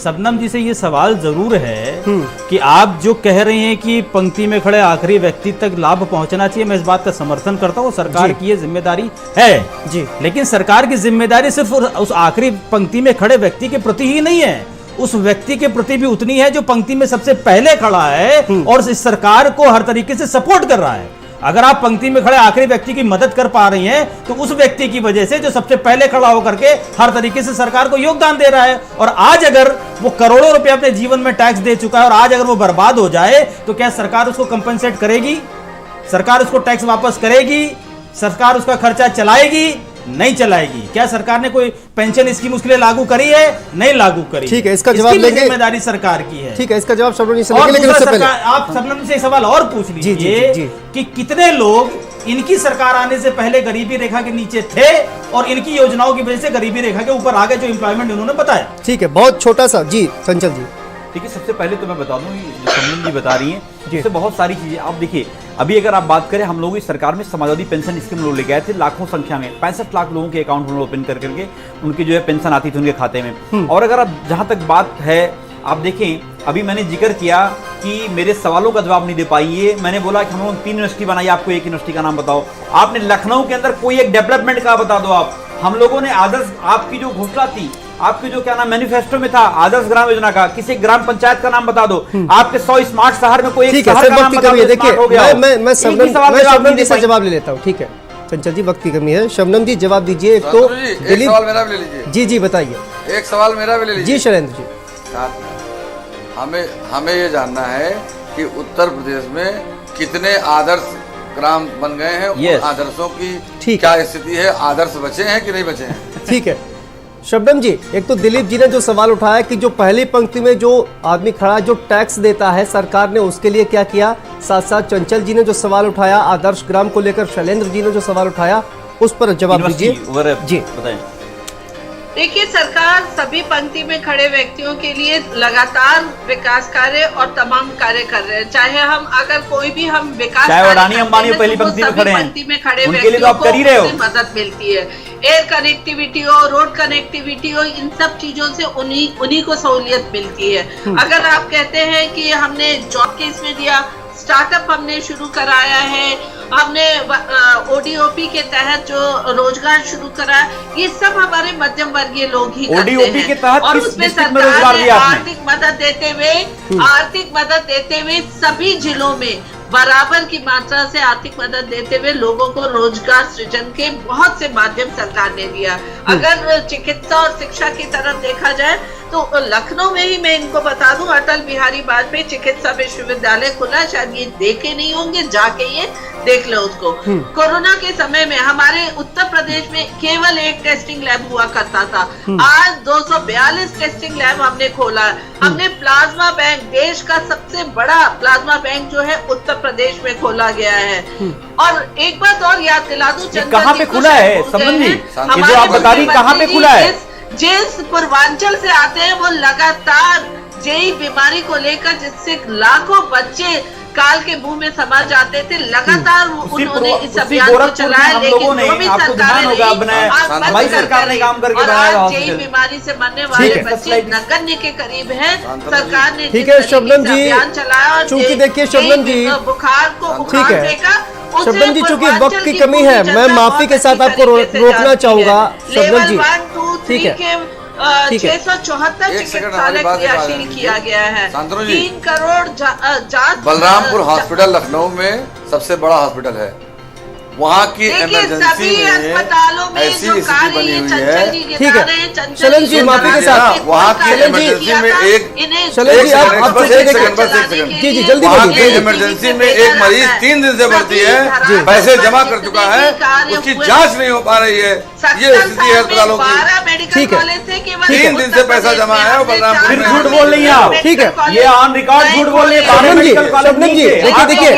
शबनम जी से ये सवाल जरूर है कि आप जो कह रहे हैं कि पंक्ति में खड़े आखिरी व्यक्ति तक लाभ पहुंचना चाहिए, मैं इस बात का समर्थन करता हूँ, सरकार की ये जिम्मेदारी है जी। लेकिन सरकार की जिम्मेदारी सिर्फ उस आखिरी पंक्ति में खड़े व्यक्ति के प्रति ही नहीं है, उस व्यक्ति के प्रति भी उतनी है जो पंक्ति में सबसे पहले खड़ा है और इस सरकार को हर तरीके से सपोर्ट कर रहा है। अगर आप पंक्ति में खड़े आखिरी व्यक्ति की मदद कर पा रही हैं तो उस व्यक्ति की वजह से जो सबसे पहले खड़ा होकर के हर तरीके से सरकार को योगदान दे रहा है। और आज अगर वो करोड़ों रुपए अपने जीवन में टैक्स दे चुका है और आज अगर वो बर्बाद हो जाए तो क्या सरकार उसको कंपनसेट करेगी? सरकार उसको टैक्स वापस करेगी? सरकार उसका खर्चा चलाएगी? नहीं चलाएगी। क्या सरकार ने कोई पेंशन स्कीम उसके लिए लागू करी है? नहीं लागू करी। ठीक है, इसका जवाब लेंगे, जिम्मेदारी सरकार की है। ठीक है, इसका जवाब शबनम जी से लेंगे, लेकिन उससे पहले आप शबनम से सवाल और पूछ लीजिए कि कितने लोग इनकी सरकार आने से पहले गरीबी रेखा के नीचे थे और इनकी योजनाओं की वजह से गरीबी रेखा के ऊपर आ गए, जो एम्प्लॉयमेंट इन्होंने बताया। ठीक है, बहुत छोटा सा जी चंचल जी। ठीक है, सबसे पहले तो मैं बता दूं, शबनम जी बता रही हैं, इससे बहुत सारी चीजें आप देखिए, अभी अगर आप बात करें, हम लोगों की सरकार में समाजवादी पेंशन स्कीम लोग ले गए थे, लाखों संख्या में 65 लाख लोगों के अकाउंट उन्होंने ओपन कर करके उनकी जो है पेंशन आती थी उनके खाते में। और अगर आप जहां तक बात है, आप देखें, अभी मैंने जिक्र किया कि मेरे सवालों का जवाब नहीं दे पाई। ये मैंने बोला कि हम लोग 3 यूनिवर्सिटी बनाई, आपको एक यूनिवर्सिटी का नाम बताओ। आपने लखनऊ के अंदर कोई एक डेवलपमेंट का बता दो आप। हम लोगों ने आदर्श, आपकी जो घोषणा थी, आपके जो क्या नाम मैनिफेस्टो में था आदर्श ग्राम योजना का, किसी ग्राम पंचायत का नाम बता दो। आपके 100 स्मार्ट शहर में कोई एक शहर का नाम बता दो। देखिए मैं शबनम जी से जवाब ले लेता हूँ, ठीक है चंचल जी, वक्त की कमी है। शबनम जी जवाब दीजिए। एक तो एक सवाल मेरा भी ले लीजिए। जी जी बताइए। एक सवाल मेरा भी ले लीजिए। जी शैलेंद्र जी, हमें ये जानना है कि उत्तर प्रदेश में कितने आदर्श ग्राम बन गए हैं। Yes. आदर्शों की क्या स्थिति है, आदर्श बचे हैं कि नहीं बचे हैं? ठीक है शबनम जी, एक तो दिलीप जी ने जो सवाल उठाया कि जो पहली पंक्ति में जो आदमी खड़ा जो टैक्स देता है सरकार ने, उसके लिए क्या किया। साथ साथ चंचल जी ने जो सवाल उठाया आदर्श ग्राम को लेकर, शैलेंद्र जी ने जो सवाल उठाया उस पर जवाब दीजिए। जी बताएं। देखिए, सरकार सभी पंक्ति में खड़े व्यक्तियों के लिए लगातार विकास कार्य और तमाम कार्य कर रहे हैं। चाहे हम अगर कोई भी हम विकास, चाहे अडानी अंबानी पहली पंक्ति में खड़े हैं, उनके लिए तो आप कर ही रहे हो। मदद मिलती है। एयर कनेक्टिविटी हो, रोड कनेक्टिविटी हो, इन सब चीजों से उन्हीं को सहूलियत मिलती है। अगर आप कहते हैं कि हमने जॉब के इसमें दिया, स्टार्टअप हमने शुरू कराया है, हमने ओडीओपी के तहत जो रोजगार शुरू करा, ये सब हमारे मध्यम वर्गीय लोग ही करते हैं। के तहत और किस उसमें डिस्ट्रिक्ट में सरकार रोजगार ने दिया आपने? आर्थिक मदद देते हुए सभी जिलों में बराबर की मात्रा से आर्थिक मदद देते हुए लोगों को रोजगार सृजन के बहुत से माध्यम सरकार ने दिया। अगर चिकित्सा और शिक्षा की तरफ देखा जाए तो लखनऊ में ही मैं इनको बता दूं, अटल बिहारी वाजपेयी चिकित्सा विश्वविद्यालय खुला, शायद ये देखे नहीं होंगे, जाके ये देख लो उसको। कोरोना के समय में हमारे उत्तर प्रदेश में केवल एक टेस्टिंग लैब हुआ करता था, आज 242 टेस्टिंग लैब हमने खोला। हमने प्लाज्मा बैंक, देश का सबसे बड़ा प्लाज्मा बैंक जो है उत्तर प्रदेश में खोला गया है। और एक बात और याद दिला दूं, कहाँ पे खुला है समझ नहीं, जो आप बता रही कहाँ पे खुला है? जिस पूर्वांचल से आते हैं वो लगातार जेई बीमारी को लेकर, जिससे लाखों बच्चे काल के मुंह में समा जाते थे, लगातार उन्होंने इस अभियान को चलाया। लेकिन जो भी हमारी सरकार ने काम करके बनाया, जेई बीमारी से मरने वाले बच्चे नगण्य के करीब हैं। सरकार ने ठीक है शबनम जी, अभियान चलाया और चूंकि देखिए शबनम जी, बुखार को ठीक है शबनम जी, चूंकि वक्त की कमी है, मैं माफी के साथ आपको रोकना चाहूंगा। शबनम जी ठीक है, 674 चिकित्सालय क्रियाशील किया गया है। 3 करोड़ जांच। बलरामपुर हॉस्पिटल लखनऊ में सबसे बड़ा हॉस्पिटल है। वहाँ की इमरजेंसी में ऐसी स्थिति बनी हुई है। ठीक है शैलेंद्र जी, माफी के साथ वहाँ की इमरजेंसी में जी जी जल्दी वहाँ की इमरजेंसी में एक मरीज 3 दिन से भर्ती है, पैसे जमा कर चुका है, उसकी जांच नहीं हो पा रही है। ये स्थिति है अस्पतालों की। ठीक है, 3 दिन से पैसा जमा है बलरामपुर में। झूठ बोल रही है आप। ठीक है, ये ऑन रिकॉर्ड झूठ बोल रही है। शबनम जी देखिए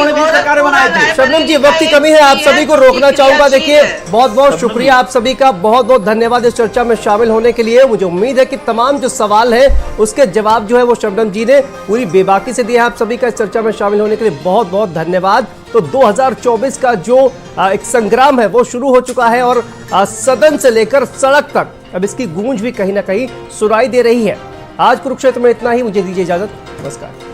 शबनम जी, वक्त की कमी है, आप सभी को रोकना चाहूंगा। देखिए बहुत बहुत शुक्रिया आप सभी का, बहुत बहुत धन्यवाद इस चर्चा में शामिल होने के लिए। मुझे उम्मीद है कि तमाम जो सवाल है उसके जवाब जो है वो शबनम जी ने पूरी बेबाकी से दिया है। आप सभी का इस चर्चा में शामिल होने के लिए बहुत बहुत धन्यवाद। तो 2024 का जो एक संग्राम है वो शुरू हो चुका है और सदन से लेकर सड़क तक अब इसकी गूंज भी कहीं ना कहीं सुनाई दे रही है। आज कुरुक्षेत्र में इतना ही, मुझे दीजिए इजाजत, नमस्कार।